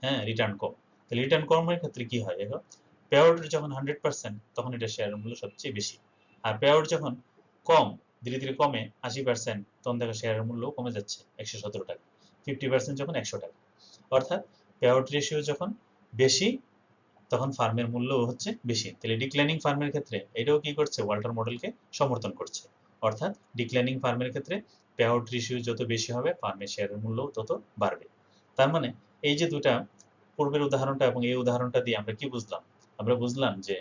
Speaker 1: হ্যাঁ, রিটার্ন কম। তাহলে রিটার্ন কমের ক্ষেত্রে কি হয়? দেখো পে আউট যখন 100%, তখন এটা শেয়ারের মূল্য সবচেয়ে বেশি। আর পে আউট যখন কম, ধীরে ধীরে কমে 80%, তখন দেখো শেয়ারের মূল্য কমে যাচ্ছে 117 টাকা। 50% যখন 100 টাকা। অর্থাৎ পে আউট রেশিও যখন বেশি, তখন ফার্মের মূল্য হচ্ছে বেশি। তাহলে ডিক্লাইনিং ফার্মের ক্ষেত্রে এটাও কি করছে? ওয়াল্টার মডেলকে সমর্থন করছে। অর্থাৎ ডিক্লাইনিং ফার্মের ক্ষেত্রে পে আউট রেশিও যত বেশি হবে ফার্মের শেয়ারের মূল্য তত বাড়বে। তার মানে এই যে দুটা, পূর্বের উদাহরণটা এবং এই উদাহরণটা দিয়ে আমরা কি বুঝলাম? আমরা বুঝলাম যে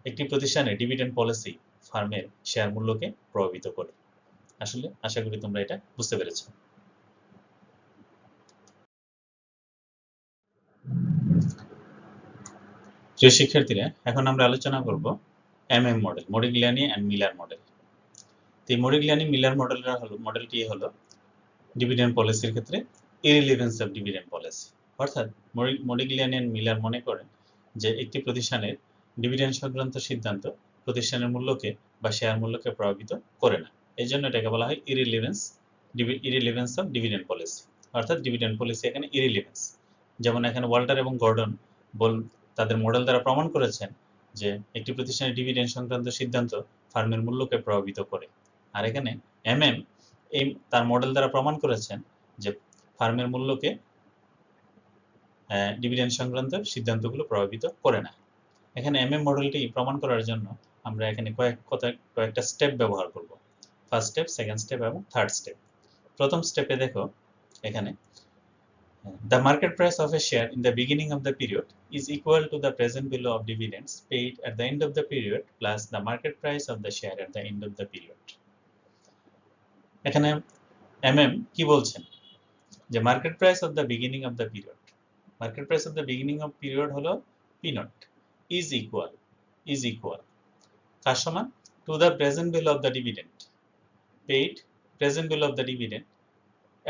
Speaker 1: একটি প্রতিষ্ঠানের ডিভিডেন্ড পলিসি ফার্মের শেয়ার মূল্যকে প্রভাবিত করে। আসলে আশা করি তোমরা এটা বুঝতে পেরেছো। প্রিয় শিক্ষার্থীরা, এখন আমরা আলোচনা করব MM model, Modigliani and Miller model. এই মডিগ্লিয়ানি মিলার মডেলটি হলো ডিভিডেন্ড পলিসির ক্ষেত্রে ইররিলেভেন্স অফ ডিভিডেন্ড পলিসি। অর্থাৎ মডিগ্লিয়ানি অ্যান্ড মিলার মনে করেন যে একটি প্রতিষ্ঠানের ডিভিডেন্ড সংক্রান্ত সিদ্ধান্ত প্রতিষ্ঠানের মূল্যকে বা শেয়ার মূল্যকে প্রভাবিত করে না। এই জন্য এটাকে বলা হয় ইররিলেভেন্স অফ ডিভিডেন্ড পলিসি। অর্থাৎ ডিভিডেন্ড পলিসি এখানে ইররিলেভেন্স। যেমন এখানে ওয়াল্টার এবং গর্ডন তাদের মডেল দ্বারা প্রমাণ করেছেন যে একটি প্রতিষ্ঠানের ডিভিডেন্ড সংক্রান্ত সিদ্ধান্ত ফার্মের মূল্যকে প্রভাবিত করে। আর এখানে এমএম তার মডেল দ্বারা প্রমাণ করেছেন যে ফার্মের মূল্যকে ডিভিডেন্ড সংক্রান্ত সিদ্ধান্তগুলো প্রভাবিত করে না। এখানে এমএম মডেলটি প্রমাণ করার জন্য আমরা এখানে কয়েকটা স্টেপ ব্যবহার করব। ফার্স্ট স্টেপ, সেকেন্ড স্টেপ এবং থার্ড স্টেপ। প্রথম স্টেপে দেখো এখানে the market price of a share in the beginning of the period is equal to the present value of dividends paid at the end of the period plus the market price of the share at the end of the period. এখানে কি বলছেন যে market price of the beginning of the period, market price of the beginning of period হলো P not is equal কার সমান, to the present value of the dividend paid, present value of the dividend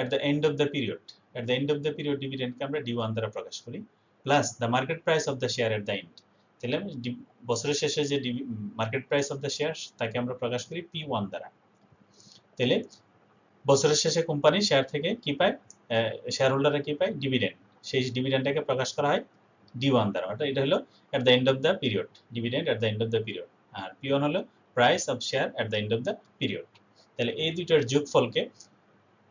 Speaker 1: at the end of the period, at the end of the period dividend কে আমরা D1 দ্বারা প্রকাশ করি, plus the market price of the share at the end, তাহলে বছরের শেষে যে market price of the share তাকে আমরা প্রকাশ করি P1 দ্বারা। তাহলে বছরের শেষে কোম্পানি শেয়ার থেকে কি পায়, শেয়ার হোল্ডাররা কি পায়, ডিভিডেন্ড, সেই ডিভিডেন্ডটাকে প্রকাশ করা হয় D1 দ্বারা, অর্থাৎ এটা হলো at the end of the period, dividend at the end of the period, আর P1 হলো price of share at the end of the period। তাহলে এই দুইটার যোগফলকে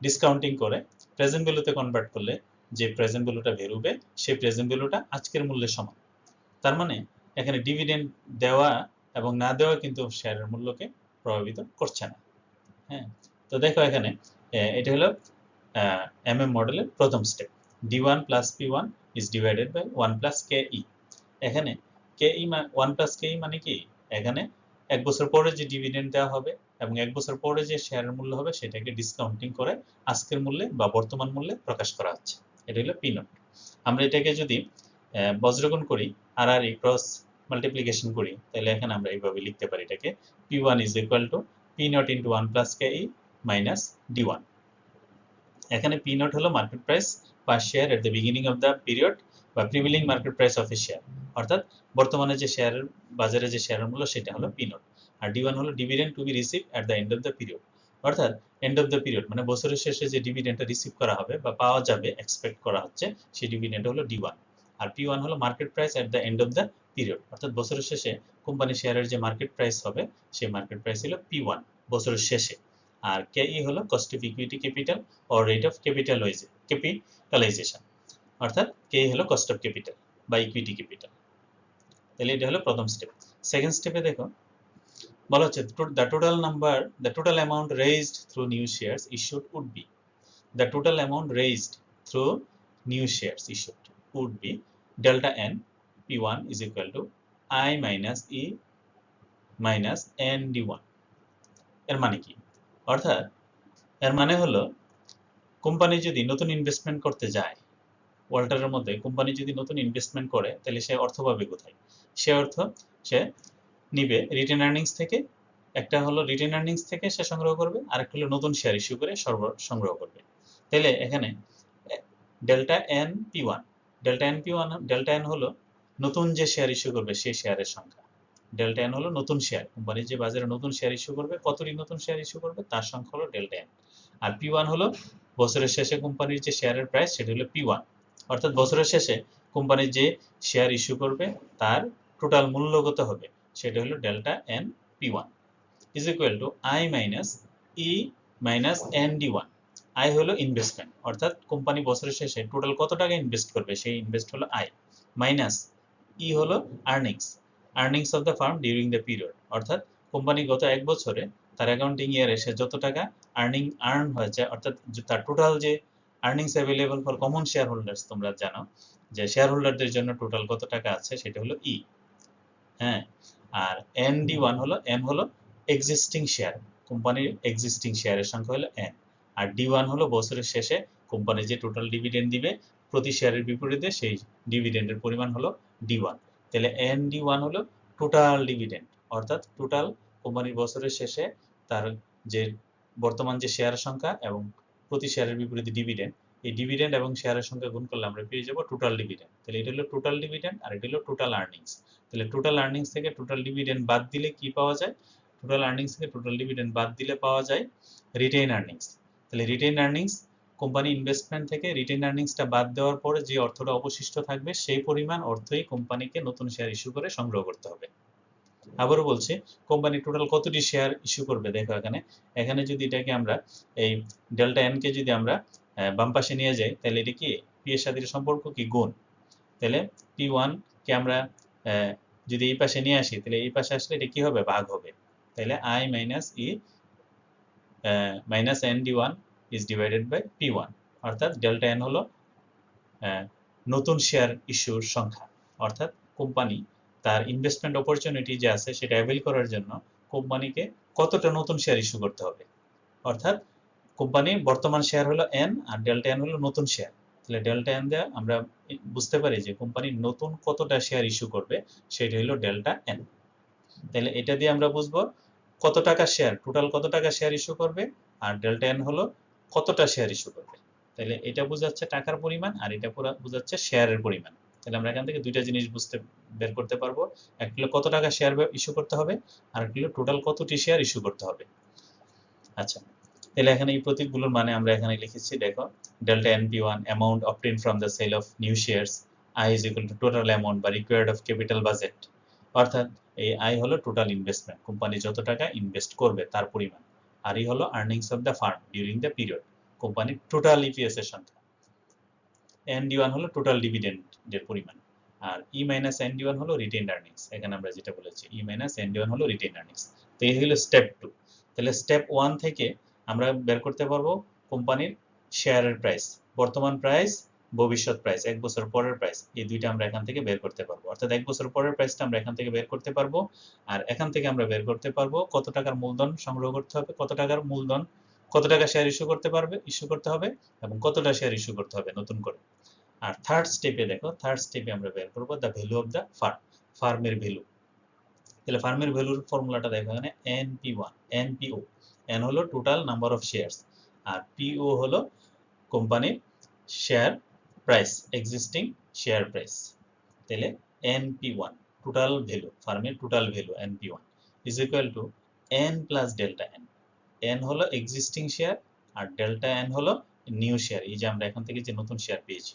Speaker 1: ডিসকাউন্টিং করে প্রেজেন্ট ভ্যালুতে কনভার্ট করলে যে প্রেজেন্ট ভ্যালুটা বেরোবে সেই প্রেজেন্ট ভ্যালুটা আজকের মূল্যের সমান। তার মানে এখানে ডিভিডেন্ড দেওয়া এবং না দেওয়া কিন্তু শেয়ারের মূল্যকে প্রভাবিত করছে না। হ্যাঁ, তো দেখো এখানে এটা হলো মডেলের প্রথম step, D1 plus P1 is divided by 1 plus KE। এখানে KE 1 প্লাস KE মানে কি, এখানে এক বছর পরে যে ডিভিডেন্ড দেওয়া হবে এবং এক বছর পরে যে শেয়ারের মূল্য হবে সেটাকে ডিসকাউন্টিং করে আজকের মূল্যে বা বর্তমান মূল্যে প্রকাশ করা হচ্ছে, এটা হলো পি নট। আমরা এটাকে যদি বজ্রগুণ করি আর ক্রস মাল্টিপ্লিকেশন করি তাহলে এখানে আমরা এইভাবে লিখতে পারি এটাকে P1 is equal to P not into 1 plus KE minus D1। এখানে পি নট হলো market price per share at the beginning of the period বা prevailing market price of a share, অর্থাৎ বর্তমানে যে শেয়ারের বাজারে যে শেয়ারের মূল্য সেটা হলো পি নট, আর D1 হলো dividend to be receive at the end of the period, অর্থাৎ এন্ড অফ দ্য পিরিয়ড মানে বছরের শেষে যে ডিভিডেন্ডটা রিসিভ করা হবে বা পাওয়া যাবে এক্সপেক্ট করা হচ্ছে সেই ডিভিডেন্ড হলো D1, আর P1 হলো market price at the end of the period, অর্থাৎ বছরের শেষে কোম্পানি শেয়ারের যে মার্কেট প্রাইস হবে সেই মার্কেট প্রাইস হলো P1 বছরের শেষে, আর KE হলো cost of equity capital or rate of capitalisation, অর্থাৎ KE হলো কস্ট অফ ক্যাপিটাল বা ইকুইটি ক্যাপিটাল। তাহলে এটা হলো প্রথম স্টেপ। সেকেন্ড স্টেপে দেখো বলা হচ্ছে the total amount raised through new shares issued would be, the total amount raised through new shares issued would be delta n P1 is equal to I minus E minus n D1। এর মানে কি, অর্থাৎ এর মানে হলো company যদি নতুন investment করতে যায়, ওয়াল্টারের মধ্যে কোম্পানি যদি নতুন ইনভেস্টমেন্ট করে তাহলে সে অর্থ পাবে কোথায়, সে অর্থ সে নিবে রিটেন আর্নিংস থেকে, একটা হলো রিটেন আর্নিংস থেকে সে সংগ্রহ করবে, আর একটা হলো নতুন শেয়ার ইস্যু করে সংগ্রহ করবে। তাহলে এখানে ডেল্টা এন হলো নতুন যে শেয়ার ইস্যু করবে সেই শেয়ারের সংখ্যা, ডেল্টা এন হলো নতুন শেয়ার, কোম্পানি যে বাজারে নতুন শেয়ার ইস্যু করবে কতটি নতুন শেয়ার ইস্যু করবে তার সংখ্যা হলো ডেল্টা এন, আর P1 হলো বছরের শেষে কোম্পানির যে শেয়ারের প্রাইস সেটা হলো P1, অর্থাৎ বছরের শেষে কোম্পানি যে শেয়ার ইস্যু করবে তার টোটাল মূল্য কত হবে সেটা হলো delta N P1 is equal to I minus E minus n D1। I হলো ইনভেস্টমেন্ট, অর্থাৎ কোম্পানি বছরের শেষে টোটাল কত টাকা ইনভেস্ট করবে সেই ইনভেস্ট হলো I, মাইনাস E হলো earnings of the farm during the period, অর্থাৎ কোম্পানি গত এক বছরে তার অ্যাকাউন্টিং ইয়ারে সে যত টাকা আর্ন হয়েছে, অর্থাৎ তার টোটাল যে earnings available for common share holders, তোমরা জানো যে শেয়ার হোল্ডারদের জন্য টোটাল কত টাকা আছে সেটা হলো E। হ্যাঁ, আর এন D1 হলো এক্সিস্টিং শেয়ার, কোম্পানির এক্সিস্টিং শেয়ারের সংখ্যা হলো n, আর D1 হলো বছরের শেষে কোম্পানি যে টোটাল ডিভিডেন্ড দিবে প্রতি শেয়ারের বিপরীতে সেই ডিভিডেন্ডের পরিমাণ হলো D1। তাহলে এন D1 হলো টোটাল ডিভিডেন্ড, অর্থাৎ টোটাল কোম্পানির বছরের শেষে তার যে বর্তমান যে শেয়ারের সংখ্যা এবং প্রতি শেয়ারের বিপরীতে ডিভিডেন্ড, এই ডিভিডেন্ড এবং শেয়ারের সংখ্যা গুণ করলে আমরা পেয়ে যাব টোটাল ডিভিডেন্ড। তাহলে এটা হলো টোটাল ডিভিডেন্ড আর এটা হলো টোটাল আর্নিংস। তাহলে টোটাল আর্নিংস থেকে টোটাল ডিভিডেন্ড বাদ দিলে কি পাওয়া যায়, টোটাল আর্নিংস থেকে টোটাল ডিভিডেন্ড বাদ দিলে পাওয়া যায় রিটেইন আর্নিংস। তাহলে রিটেইন আর্নিংস, কোম্পানি ইনভেস্টমেন্ট থেকে রিটেইন আর্নিংসটা বাদ দেওয়ার পরে যে অর্থটা অবশিষ্ট থাকবে সেই পরিমাণ অর্থই কোম্পানিকে নতুন শেয়ার ইস্যু করে সংগ্রহ করতে হবে। আবারও বলছি, কোম্পানি টোটাল কতটি শেয়ার ইস্যু করবে, দেখো এখানে যদি এটাকে আমরা এই ডেল্টা এন কে যদি আমরা বাম পাশে নিয়ে যাই তাহলে এটা কি পি এর সাথে সম্পর্ক কি গুণ, তাহলে P1 কে আমরা যদি এই পাশে নিয়ে আসি তাহলে এই পাশে আসলে এটা কি হবে, ভাগ হবে। তাহলে I minus E minus n D1 is divided by P1, অর্থাৎ ডেল্টা এন হলো নতুন শেয়ার ইস্যুর সংখ্যা, অর্থাৎ কোম্পানি তার ইনভেস্টমেন্ট অপরচুনিটি যে আছে সেটা অ্যাভেল করার জন্য কোম্পানিকে কতটা নতুন শেয়ার ইস্যু করতে হবে, অর্থাৎ কোম্পানির বর্তমান শেয়ার হলো এন আর ডেল্টা এন হলো নতুন শেয়ার। তাহলে ডেল্টা এন দিয়ে আমরা বুঝতে পারি যে কোম্পানি নতুন কতটা শেয়ার ইস্যু করবে, সেটা হলো ডেল্টা এন। তাহলে এটা দিয়ে আমরা বুঝবো কত টাকা শেয়ার, টোটাল কত টাকা শেয়ার ইস্যু করবে, আর ডেল্টা এন হলো কতটা শেয়ার ইস্যু করবে। তাহলে এটা বোঝাচ্ছে টাকার পরিমাণ আর এটা পুরো বোঝাচ্ছে শেয়ারের পরিমাণ। তাহলে আমরা এখান থেকে দুইটা জিনিস বের করতে পারবো, একটা হলো কত টাকা শেয়ার ইস্যু করতে হবে, আর একটা হলো টোটাল কতটি শেয়ার ইস্যু করতে হবে। আচ্ছা, তাহলে এখানে এই প্রতীকগুলোর মানে আমরা এখানে লিখেছি, দেখো delta NP1 amount obtained from the sale of new shares, I is equal to total amount বা রিকোয়ার্ড অফ ক্যাপিটাল বাজেট। অর্থাৎ এই আই হলো টোটাল ইনভেস্টমেন্ট, কোম্পানি যত টাকা ইনভেস্ট করবে তার পরিমাণ, আর ই হলো earnings of the farm during the period, কোম্পানির টোটাল ইপিএস এর সংখ্যা। ND1 হলো টোটাল ডিভিডেন্ডের পরিমাণ, আর ই মাইনাস ND1 হলো রিটেইনড আর্নিংস। এখানে আমরা যেটা বলেছি ই মাইনাস ND1 হলো রিটেইনড আর্নিংস। তো এই হলো স্টেপ 2। তাহলে স্টেপ 1 থেকে আমরা বের করতে পারবো কোম্পানির শেয়ারের প্রাইস, বর্তমান প্রাইস, ভবিষ্যৎ প্রাইস, এক বছর পরের প্রাইস, এই দুইটা আমরা এখান থেকে বের করতে পারবো। অর্থাৎ এক বছর পরের প্রাইসটা আমরা এখান থেকে বের করতে পারবো, আর এখান থেকে আমরা বের করতে পারবো কত টাকার মূলধন সংগ্রহ করতে হবে, কত টাকার মূলধন, কত টাকা শেয়ার ইস্যু করতে হবে এবং কতটা শেয়ার ইস্যু করতে হবে নতুন করে। আর থার্ড স্টেপে দেখো, থার্ড স্টেপে আমরা বের করবো the value of the farm, ফার্মের ভ্যালু। তাহলে ফার্মের ভ্যালুর ফর্মুলাটা দেখো এখানে NP1, NPO, N হলো টোটাল নাম্বার অফ শেয়ারস, আর PO হলো কোম্পানির share price, existing share price. তাহলে NP1 টোটাল ভ্যালু, ফার্মের total value NP1 is equal to N plus delta N। N হলো এক্সিস্টিং শেয়ার আর ডেল্টা N হলো new share, এই যে আমরা এখান থেকে যে নতুন শেয়ার পেয়েছি।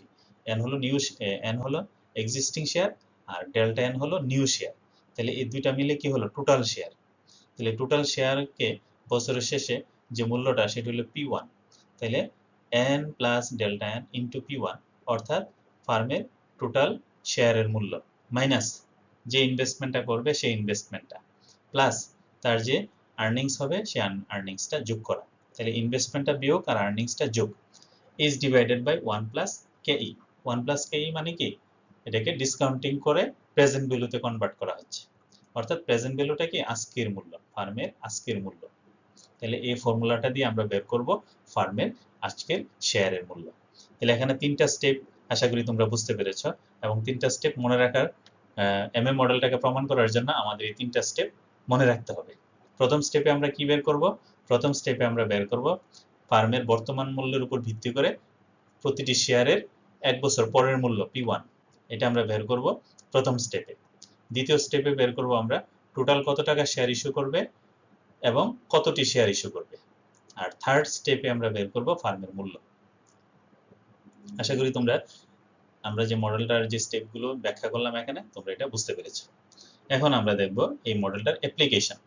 Speaker 1: N হলো এক্সিস্টিং শেয়ার আর ডেল্টা N হলো নিউ শেয়ার। তাহলে এই দুইটা মিলে কি হলো টোটাল শেয়ার। তাহলে টোটাল শেয়ারকে বছরের শেষে যে মূল্যটা সেটা হলো P1। তাহলে N plus delta N into P1, অর্থাৎ ফার্মের টোটাল শেয়ারের মূল্য মাইনাস যে ইনভেস্টমেন্টটা করবে সেই ইনভেস্টমেন্টটা, প্লাস তার যে আর্নিংস হবে সেই আর্নিংসটা যোগ করা। তাহলে ইনভেস্টমেন্টটা বিয়োগ আর আর্নিংসটা যোগ, is divided by 1 plus KE। 1 plus KE মানে কি, এটাকে ডিসকাউন্টিং করে প্রেজেন্ট ভ্যালুতে কনভার্ট করা হচ্ছে, অর্থাৎ প্রেজেন্ট ভ্যালুটা কি আজকের মূল্য, ফার্মের আজকের মূল্য। তাহলে এই ফর্মুলাটা দিয়ে আমরা বের করব ফার্মের আজকের শেয়ারের মূল্য। তাহলে এখানে তিনটা স্টেপ আশা করি তোমরা বুঝতে পেরেছ, এবং তিনটা স্টেপ মনে রাখার, MM মডেলটাকে প্রমাণ করার জন্য আমাদের এই তিনটা স্টেপ মনে রাখতে হবে। প্রথম স্টেপে আমরা কি বের করব, প্রথম স্টেপে আমরা বের করব ফার্মের বর্তমান মূল্যের উপর ভিত্তি করে প্রতিটি শেয়ারের এক বছর পরের মূল্য P1, এটা আমরা বের করব প্রথম স্টেপে। দ্বিতীয় স্টেপে বের করব আমরা টোটাল কত টাকা শেয়ার ইস্যু করবে এবং কতটি শেয়ার ইস্যু করবে। আর থার্ড স্টেপে আমরা বের করব ফার্মের মূল্য। আশা করি তোমরা আমরা যে মডেলটার যে স্টেপগুলো ব্যাখ্যা করলাম এখানে তোমরা এটা বুঝতে পেরেছো। এখন আমরা দেখব এই মডেলটার অ্যাপ্লিকেশন।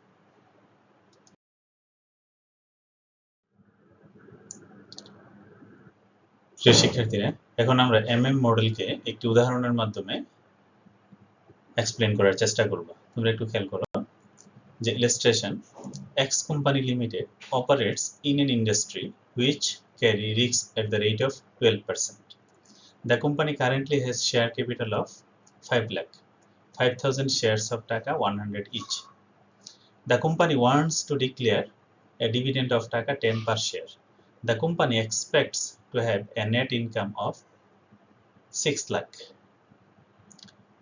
Speaker 1: প্রিয় শিক্ষার্থীরা, এখন আমরা MM মডেলকে একটি উদাহরণের মাধ্যমে এক্সপ্লেন করার চেষ্টা করব। তোমরা একটু খেয়াল করো যে illustration, X company limited operates in an industry which carry risks at the rate of 12%. The company currently has share capital of 5 lakh, 5,000 shares of Taka 100 each. The company wants to declare a dividend of Taka 10 per share. The company expects to have a net income of 6 lakh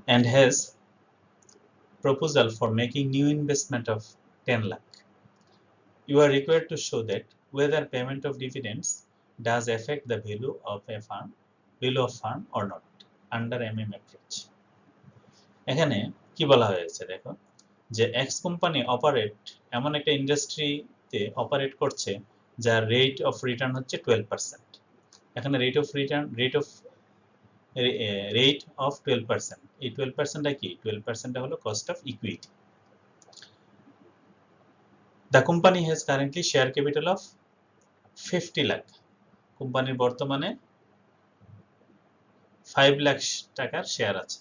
Speaker 1: and has proposal for making new investment of 10 lakh. You are required to show that whether payment of dividends does affect the value of firm or not under MM approach. এখানে কি বলা হয়েছে দেখো, যে x company এমন একটা ইন্ডাস্ট্রিতে operate করছে যার রেট অফ রিটার্ন হচ্ছে 12%। এখানে রেট অফ 12%, এই 12%টা কি, 12%টা হলো cost of equity. The company has currently share capital of 50 lakh. কোম্পানির বর্তমানে 5 লাখ টাকার শেয়ার আছে,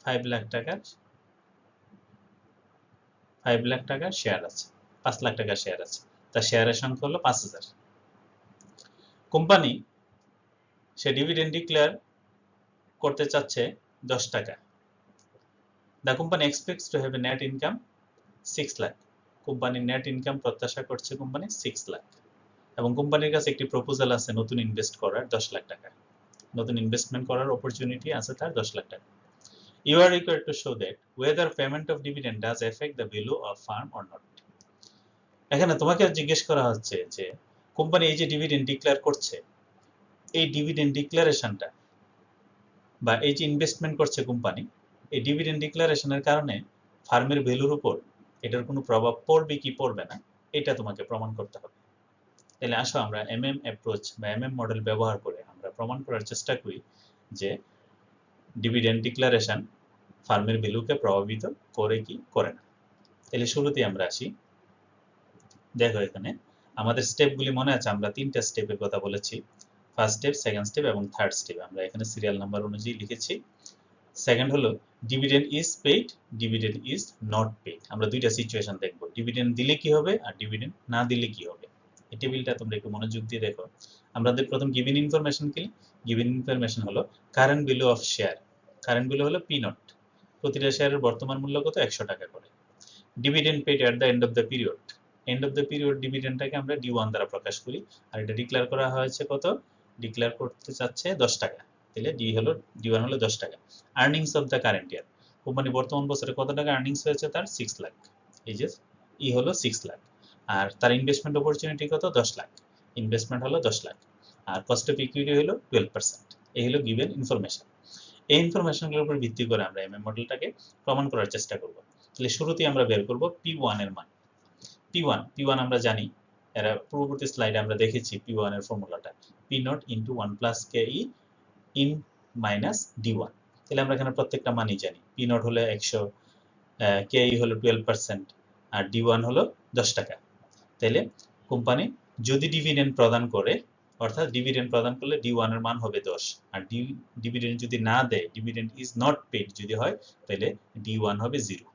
Speaker 1: 5 লাখ টাকার শেয়ার আছে, 5 লাখ টাকার শেয়ার আছে, তার শেয়ারের সংখ্যা হলো 5000। কোম্পানি সে ডিভিডেন্ড ডিক্লেয়ার করতে চাচ্ছে 10 টাকা। The company expects to have a net income 6 lakh. কোম্পানির নেট ইনকাম প্রত্যাশা করছে কোম্পানি 6 লাখ। এবং কোম্পানির কাছে একটি প্রপোজাল আছে নতুন ইনভেস্ট করার 10 লাখ টাকা, নতুন ইনভেস্টমেন্ট করার অপরচুনিটি আছে তার 10 লাখ টাকা। You are required to show that whether payment of dividend does affect the value of firm or not. এখানে তোমাকে জিজ্ঞেস করা হচ্ছে যে কোম্পানি এই যে ডিভিডেন্ড ডিক্লেয়ার করছে, এই ডিভিডেন্ড ডিক্লারেশনটা বা এই যে ইনভেস্টমেন্ট করছে কোম্পানি, এই ডিভিডেন্ড ডিক্লারেশনের কারণে ফার্মের ভ্যালুর উপর এটার কোনো প্রভাব পড়বে কি পড়বে না, এটা তোমাকে প্রমাণ করতে হবে। তাহলে আসো আমরা এমএম অ্যাপ্রোচ বা এমএম মডেল ব্যবহার করে আমরা প্রমাণ করার চেষ্টা করি যে ডিভিডেন্ড ডিক্লারেশন ফার্মের ভ্যালুকে প্রভাবিত করে কি করে না। তাহলে শুরুতেই আমরা আসি। দেখো এখানে আমাদের স্টেপগুলি মনে আছে, আমরা 3টা স্টেপের কথা বলেছি, ফার্স্ট স্টেপ, সেকেন্ড স্টেপ এবং থার্ড স্টেপ। আমরা এখানে সিরিয়াল নাম্বার অনুযায়ী লিখেছি। সেকেন্ড হলো dividend is paid, dividend is not paid. আমরা দুইটা সিচুয়েশন দেখব, ডিভিডেন্ড দিলে কি হবে আর ডিভিডেন্ড না দিলে কি হবে। এই টেবিলটা তোমরা একটু মনোযোগ দিয়ে দেখো। আমাদের প্রথম গিভেন ইনফরমেশন কি? গিভেন ইনফরমেশন হলো current value of share. Current value হলো পি নট, প্রতিটা শেয়ারের বর্তমান মূল্য কত? 100 টাকা করে। Dividend paid at the end of the period, end of the period ডিভিডেন্ডটাকে আমরা ডি1 দ্বারা প্রকাশ করি, আর এটা ডিক্লেয়ার করা হয়েছে কত? ডিক্লেয়ার করতে চাচ্ছে 10 টাকা। তাহলে ডি1 হলো 10 টাকা। Earnings of the current year, company বর্তমান বছরে কত টাকা আর্নিংস হয়েছে? তার 6 লাখ। এই যে ই হলো 6 লাখ, আর তার ইনভেস্টমেন্ট অপরচুনিটি কত? 10 লাখ। ইনভেস্টমেন্ট হলো 10 লাখ, আর কস্ট অফ ইকুইটি হলো 12%। এই হলো গিভেন ইনফরমেশন। এই ইনফরমেশনগুলোর উপর ভিত্তি করে আমরা এমএম মডেলটাকে প্রমাণ করার চেষ্টা করব। তাহলে শুরুতেই আমরা বের করব পি1 এর মান। পি1 আমরা জানি, এর পূর্ববর্তী স্লাইডে আমরা দেখেছি পি1 এর ফর্মুলাটা, P not into 1 plus K E in minus D. তাহলে আমরা এখানে প্রত্যেকটা মানই জানি। পি নট হলো 100, কে ই হলো 12%, আর ডি1 হলো 10 টাকা। তাহলে কোম্পানি যদি ডিভিডেন্ড প্রদান করে, অর্থাৎ ডিভিডেন্ড প্রদান করলে ডি1 এর মান হবে 10, আর ডিভিডেন্ড যদি না দেয়, ডিভিডেন্ড ইজ নট পেড যদি হয়, তাহলে ডি1 হবে 0।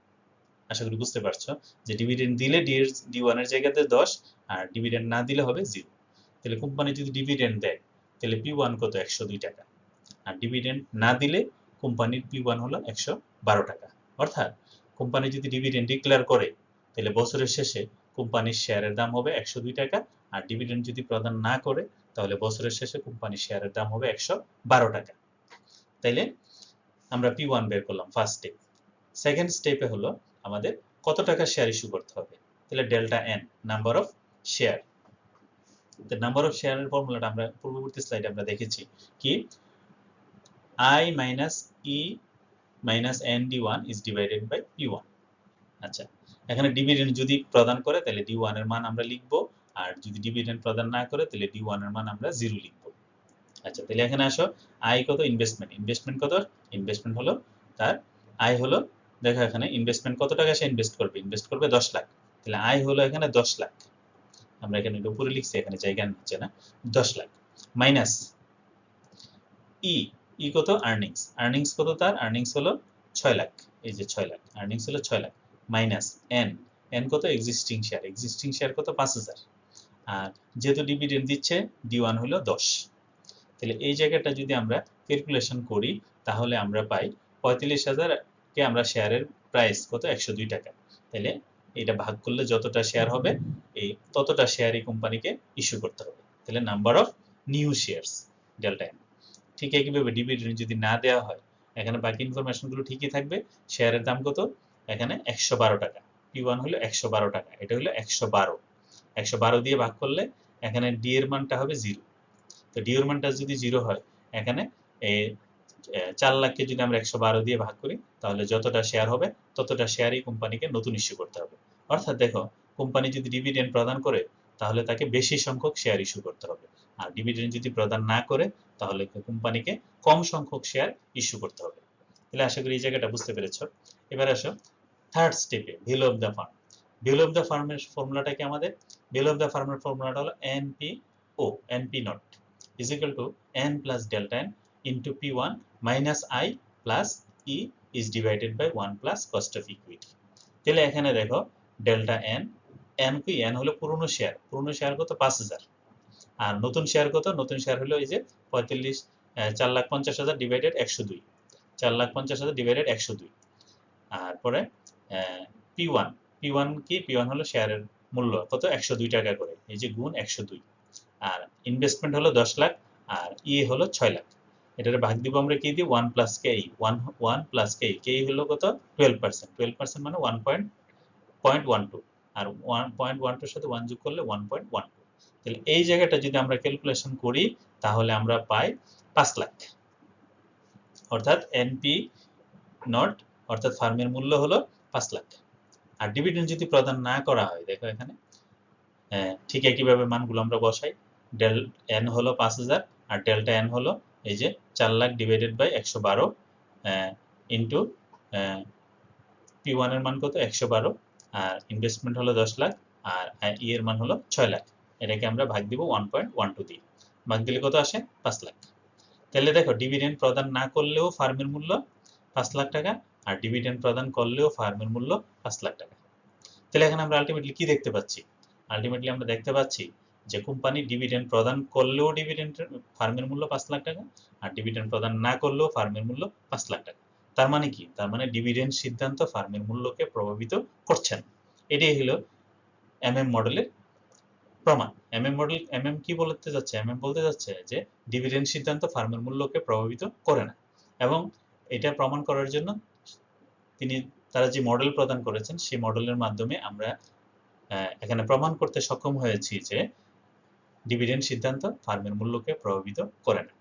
Speaker 1: আশা করি বুঝতে পারছো যে ডিভিডেন্ড দিলে ডি1 এর জায়গাতে 10, আর ডিভিডেন্ড না দিলে হবে 0। তাহলে কোম্পানি যদি ডিভিডেন্ড দেয় তাহলে পি1 কত? 102 টাকা, আর ডিভিডেন্ড না দিলে কোম্পানির পি1 হলো 112 টাকা। অর্থাৎ কোম্পানি যদি ডিভিডেন্ড ডিক্লেয়ার করে তাহলে বছরের শেষে কোম্পানির শেয়ারের দাম হবে 102 টাকা, আর ডিভিডেন্ড যদি প্রদান না করে তাহলে বছরের শেষে কোম্পানির শেয়ারের দাম হবে 112 টাকা। তাইলে আমরা পি1 বের করলাম ফার্স্ট স্টেপ। সেকেন্ড স্টেপে হলো আমাদের কত টাকা শেয়ার ইস্যু করতে হবে। তাহলে delta N, number of share. তো নাম্বার অফ শেয়ারের ফর্মুলাটা আমরা পূর্ববর্তী স্লাইডে আমরা দেখেছি কি, I minus E minus N D one divided divided by. P, one dividend যদি প্রদান করে তাহলে ডি1 এর মান আমরা লিখব, আর যদি ডিভিডেন্ড প্রদান না করে তাহলে ডি1 এর মান আমরা 0 লিখব। আচ্ছা, তাহলে এখানে আসো, আই কত? ইনভেস্টমেন্ট। ইনভেস্টমেন্ট কত? ইনভেস্টমেন্ট হলো তার আই হলো, দেখো এখানে ইনভেস্টমেন্ট কত টাকা সে ইনভেস্ট করবে? ইনভেস্ট করবে 10 লাখ। তাহলে আই হলো এখানে 10 লাখ। আমরা এখানে উপরে লিখছি, এখানে জায়গা নিচ্ছে না, 10 লাখ মাইনাস ই কত? আর্নিংস। আর্নিংস কত তার? আর্নিংস হলো 6 লাখ। এই যে 6 লাখ, আর্নিংস হলো 6 লাখ মাইনাস এন কত? Existing share. এক্সিস্টিং শেয়ার কত? 5000। আর যেহেতু ডিভিডেন্ড দিচ্ছে ডি1 হলো 10। তাহলে এই জায়গাটা যদি আমরা ক্যালকুলেশন করি তাহলে আমরা পাই 45,000 কে আমরা শেয়ারের প্রাইস কত? 102 টাকা। তাহলে এটা ভাগ করলে যতটা শেয়ার হবে এই ততটা শেয়ারই কোম্পানিকে ইস্যু করতে হবে। তাহলে number of new shares delta N. ঠিক একইভাবে ডিভিডেন্ড যদি না দেওয়া হয়, এখানে বাকি ইনফরমেশনগুলো ঠিকই থাকবে। শেয়ারের দাম কত? এখানে 112 টাকা। পি1 হলো 112 টাকা, এটা হলো 112। 112 দিয়ে ভাগ করলে এখানে ডি এর মানটা হবে 0। তো ডি এর মানটা যদি 0 হয়, এখানে 4 লাখকে যদি আমরা 112 দিয়ে ভাগ করি তাহলে যতটা শেয়ার হবে ততটা শেয়ারই কোম্পানিকে নতুন ইস্যু করতে হবে। অর্থাৎ দেখো, কোম্পানি যদি ডিভিডেন্ড প্রদান করে তাহলে তাকে বেশি সংখ্যক শেয়ার ইস্যু করতে হবে, আর ডিভিডেন্ড যদি প্রদান না করে তাহলে কোম্পানিকে কম সংখ্যক শেয়ার ইস্যু করতে হবে। তাহলে আশা করি এই জায়গাটা বুঝতে পেরেছো। এবার আসো থার্ড স্টেপে, value of the farm. Value of the ফার্মের ফর্মুলাটা কি আমাদের? ভ্যালু অফ দ্য ফার্মের ফর্মুলাটা হলো NPO, NP naught is equal to n plus delta n into p1 minus I plus e is divided by 1 plus cost of equity। তাহলে এখানে দেখো ডেল্টা n, n কি? n হলো পুরনো শেয়ার। পুরনো শেয়ার কত? 5000। আর নতুন শেয়ার কত? নতুন শেয়ার হলো এই যে 4,50,000 ডিভাইডেড 102। 4,50,000 ডিভাইডেড 102। আর পরে পি1 কি? পি1 হলো শেয়ারের মূল্য কত? 102 টাকা করে, এই যে গুণ 102। আর ইনভেস্টমেন্ট হলো 10 লাখ, আর ইএ হলো 6 লাখ। এটার ভাগ দিব আমরা কি দিয়ে 1 প্লাস কে, 1 প্লাস কে, কে হলো কত 12%, 12% মানে 1.12, আর 1.12 সাথে 1 যোগ করলে 1.12। তাহলে এই জায়গাটা যদি আমরা ক্যালকুলেশন করি তাহলে আমরা পাই 5 লাখ, অর্থাৎ এনপি নট অর্থাৎ ফার্মের মূল্য হলো 5 লাখ। আর ডিভিডেন্ড যদি প্রদান না করা হয়, দেখো এখানে ঠিক একইভাবে মানগুলো আমরা বসাই। ডেল এন হলো 5000 আর ডেল্টা এন হলো এই যে 4 lakh divided by 112 into P1 এর মান কত 112, আর ইনভেস্টমেন্ট হলো 10 লাখ, আর ই এর মান হলো 6 লাখ। এটাকে আমরা ভাগ দিব 1.12 দিয়ে, ভাগ দিলে কত আসে 5 লাখ। তাহলে দেখো ডিভিডেন্ড প্রদান না করলেও ফার্মের মূল্য 5 লাখ টাকা, আর ডিভিডেন্ড প্রদান করলেও ফার্মের মূল্য 5 লাখ টাকা। তাহলে এখানে আমরা আলটিমেটলি কি দেখতে পাচ্ছি? আলটিমেটলি আমরা দেখতে পাচ্ছি যে কোম্পানি ডিভিডেন্ড প্রদান করলেও ডিভিডেন্ড ফার্মের মূল্য 5 লাখ টাকা, আর ডিভিডেন্ড প্রদান না করলেও ফার্মের মূল্য 5 লাখ টাকা। তার মানে কি? তার মানে ডিভিডেন্ড সিদ্ধান্ত ফার্মের মূল্যকে প্রভাবিত করছে না। এটাই হলো এমএম মডেলের প্রমাণ। এমএম কি বলতে যাচ্ছে? এমএম বলতে যাচ্ছে যে ডিভিডেন্ড সিদ্ধান্ত ফার্মের মূল্যকে প্রভাবিত করে না, এবং এটা প্রমাণ করার জন্য তারা যে মডেল প্রদান করেছেন সেই মডেলের মাধ্যমে আমরা এখানে প্রমাণ করতে সক্ষম হয়েছি যে ডিভিডেন্ড সিদ্ধান্ত ফার্মের মূল্যকে প্রভাবিত করে না।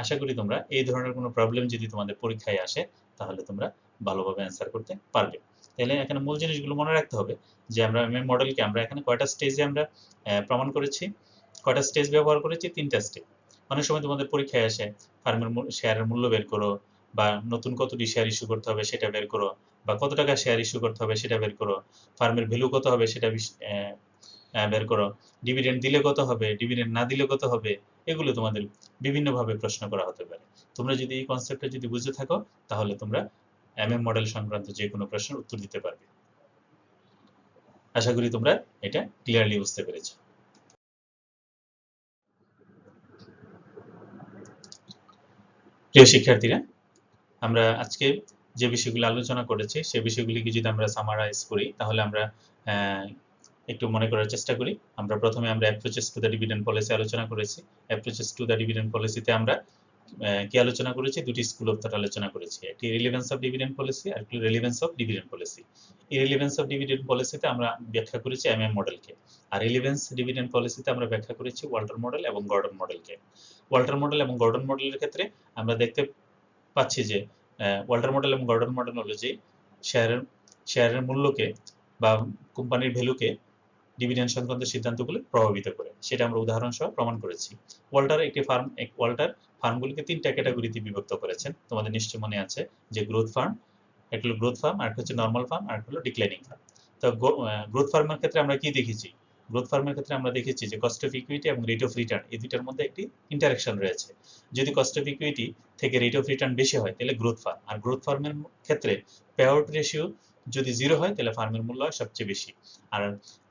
Speaker 1: আশা করি তোমরা এই ধরনের কোনো প্রবলেম যদি তোমাদের পরীক্ষায় আসে তাহলে তোমরা ভালোভাবে অ্যান্সার করতে পারবে। তাহলে এখানে মূল জিনিসগুলো মনে রাখতে হবে যে আমরা এমএম মডেলকে আমরা এখানে কয়টা স্টেজে আমরা প্রমাণ করেছি, কয়টা স্টেজ ব্যবহার করেছি, 3টা স্টেজ। অনেক সময় তোমাদের পরীক্ষায় আসে ফার্মের শেয়ারের মূল্য বের করো, বা নতুন কতটি শেয়ার ইস্যু করতে হবে সেটা বের করো, বা কত টাকা শেয়ার ইস্যু করতে হবে সেটা বের করো, ফার্মের ভ্যালু কত হবে সেটা বের করো, ডিভিডেন্ড দিলে কত হবে, ডিভিডেন্ড না দিলে কত হবে। এগুলো তোমাদের বিভিন্নভাবে প্রশ্ন করা হতে পারে। তোমরা যদি এই কনসেপ্টটা যদি বুঝে থাকো তাহলে তোমরা এমএম মডেল সংক্রান্ত যে কোনো প্রশ্নের উত্তর দিতে পারবে। আশা করি তোমরা এটা ক্লিয়ারলি বুঝতে পেরেছো। প্রিয় শিক্ষার্থীরা, আমরা আজকে যে বিষয়গুলো আলোচনা করেছি সেই বিষয়গুলিকে যদি আমরা সামারাইজ করি তাহলে আমরা একটু মনে করার চেষ্টা করি। আমরা প্রথমে আমরা approaches to the dividend policy আলোচনা করেছি। অ্যাপ্রোচেস টু দ্য ডিভিডেন্ড পলিসিতে আমরা কি আলোচনা করেছি? দুটি স্কুল অফ থট আলোচনা করেছি, একটি রিলেভেন্স অফ ডিভিডেন্ড পলিসি আর একটি রিলেভেন্স অফ ডিভিডেন্ড পলিসি। এই রিলেভেন্স অফ ডিভিডেন্ড পলিসিতে আমরা ব্যাখ্যা করেছি এমএম মডেলকে, আর রিলেভেন্স ডিভিডেন্ড পলিসিতে আমরা ব্যাখ্যা করেছি ওয়াল্টার মডেল এবং গর্ডন মডেলকে। ওয়াল্টার মডেল এবং গর্ডন মডেলের ক্ষেত্রে আমরা দেখতে পাচ্ছি যে ওয়াল্টার মডেল এবং গর্ডন মডেল হলো যে শেয়ারের মূল্যকে বা কোম্পানির ভ্যালুকে ডিভিডেন্ড সংক্রান্ত সিদ্ধান্তগুলো প্রভাবিত করে, সেটা আমরা উদাহরণ সহ প্রমাণ করেছি। ওয়াল্টার ফার্মগুলিকে 3টা ক্যাটাগরিতে বিভক্ত করেছেন। তোমাদের নিশ্চয় মনে আছে যে গ্রোথ ফার্ম, একটা হলো গ্রোথ ফার্ম, আর একটা হচ্ছে নর্মাল ফার্ম, আর একটা হলো ডিক্লাইনিং ফার্ম। তো গ্রোথ ফার্মের ক্ষেত্রে আমরা কি দেখেছি? গ্রোথ ফার্মের ক্ষেত্রে আমরা দেখেছি যে কস্ট অফ ইকুইটি এবং রেট অফ রিটার্ন এই দুইটার মধ্যে একটি ইন্টারাকশন রয়েছে। যদি কস্ট অফ ইকুইটি থেকে রেট অফ রিটার্ন বেশি হয় তাহলে গ্রোথ ফার্ম, আর গ্রোথ ফার্মের ক্ষেত্রে পে আউট রেশিও যদি 0 হয় তাহলে ফার্মের মূল্য হয় সবচেয়ে বেশি। আর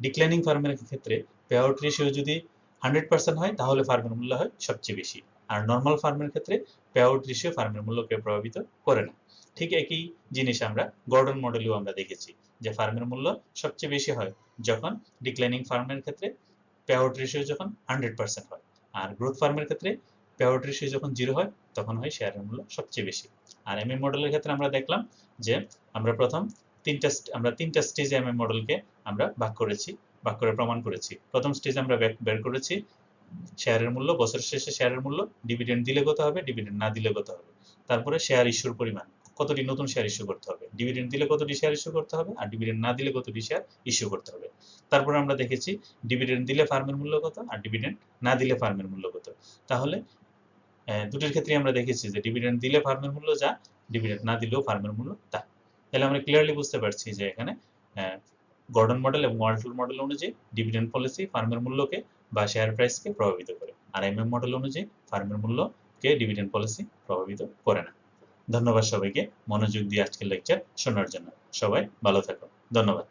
Speaker 1: ডিক্লাইনিং ফার্মের ক্ষেত্রে পে আউট রেশিও যদি 100% হয় তাহলে ফার্মের মূল্য হয় সবচেয়ে বেশি। আর নর্মাল ফার্মের ক্ষেত্রে পে আউট রেশিও ফার্মের মূল্যকে প্রভাবিত করে না। ঠিক একই জিনিস আমরা গর্ডন মডেলেও আমরা দেখেছি যে ফার্মের মূল্য সবচেয়ে বেশি হয় যখন ডিক্লাইনিং ফার্মের ক্ষেত্রে পে আউট রেশিও যখন 100% হয়, আর গ্রোথ ফার্মের ক্ষেত্রে পে আউট রেশিও যখন 0 হয় তখন হয় শেয়ারের মূল্য সবচেয়ে বেশি। আর এমএম মডেলের ক্ষেত্রে আমরা দেখলাম যে আমরা তিনটা স্টেজে এমএম মডেলকে আমরা ভাগ করে প্রমাণ করেছি। প্রথম স্টেজে আমরা বের করেছি শেয়ারের মূল্য, বছর শেষে শেয়ারের মূল্য, ডিভিডেন্ড দিলে কত হবে, ডিভিডেন্ড না দিলে কত হবে। তারপরে শেয়ার ইস্যুর পরিমাণ, কতটি নতুন শেয়ার ইস্যু করতে হবে, ডিভিডেন্ড দিলে কতটি শেয়ার ইস্যু করতে হবে, আর ডিভিডেন্ড না দিলে কতটি শেয়ার ইস্যু করতে হবে। তারপরে আমরা দেখেছি ডিভিডেন্ড দিলে ফার্মের মূল্য কত, আর ডিভিডেন্ড না দিলে ফার্মের মূল্য কত। তাহলে দুটির ক্ষেত্রে আমরা দেখেছি যে ডিভিডেন্ড দিলে ফার্মের মূল্য যা, ডিভিডেন্ড না দিলেও ফার্মের মূল্য তা। তাহলে আমরা ক্লিয়ারলি বুঝতে পারছি যে এখানে গর্ডন মডেল এবং ওয়াল্টার মডেল অনুযায়ী ডিভিডেন্ড পলিসি ফার্মের মূল্যকে বা শেয়ার প্রাইসকে প্রভাবিত করে, আর এমএম মডেল অনুযায়ী ফার্মের মূল্যকে ডিভিডেন্ড পলিসি প্রভাবিত করে না। ধন্যবাদ সবাইকে মনোযোগ দিয়ে আজকের লেকচার শোনার জন্য। সবাই ভালো থাকো। ধন্যবাদ।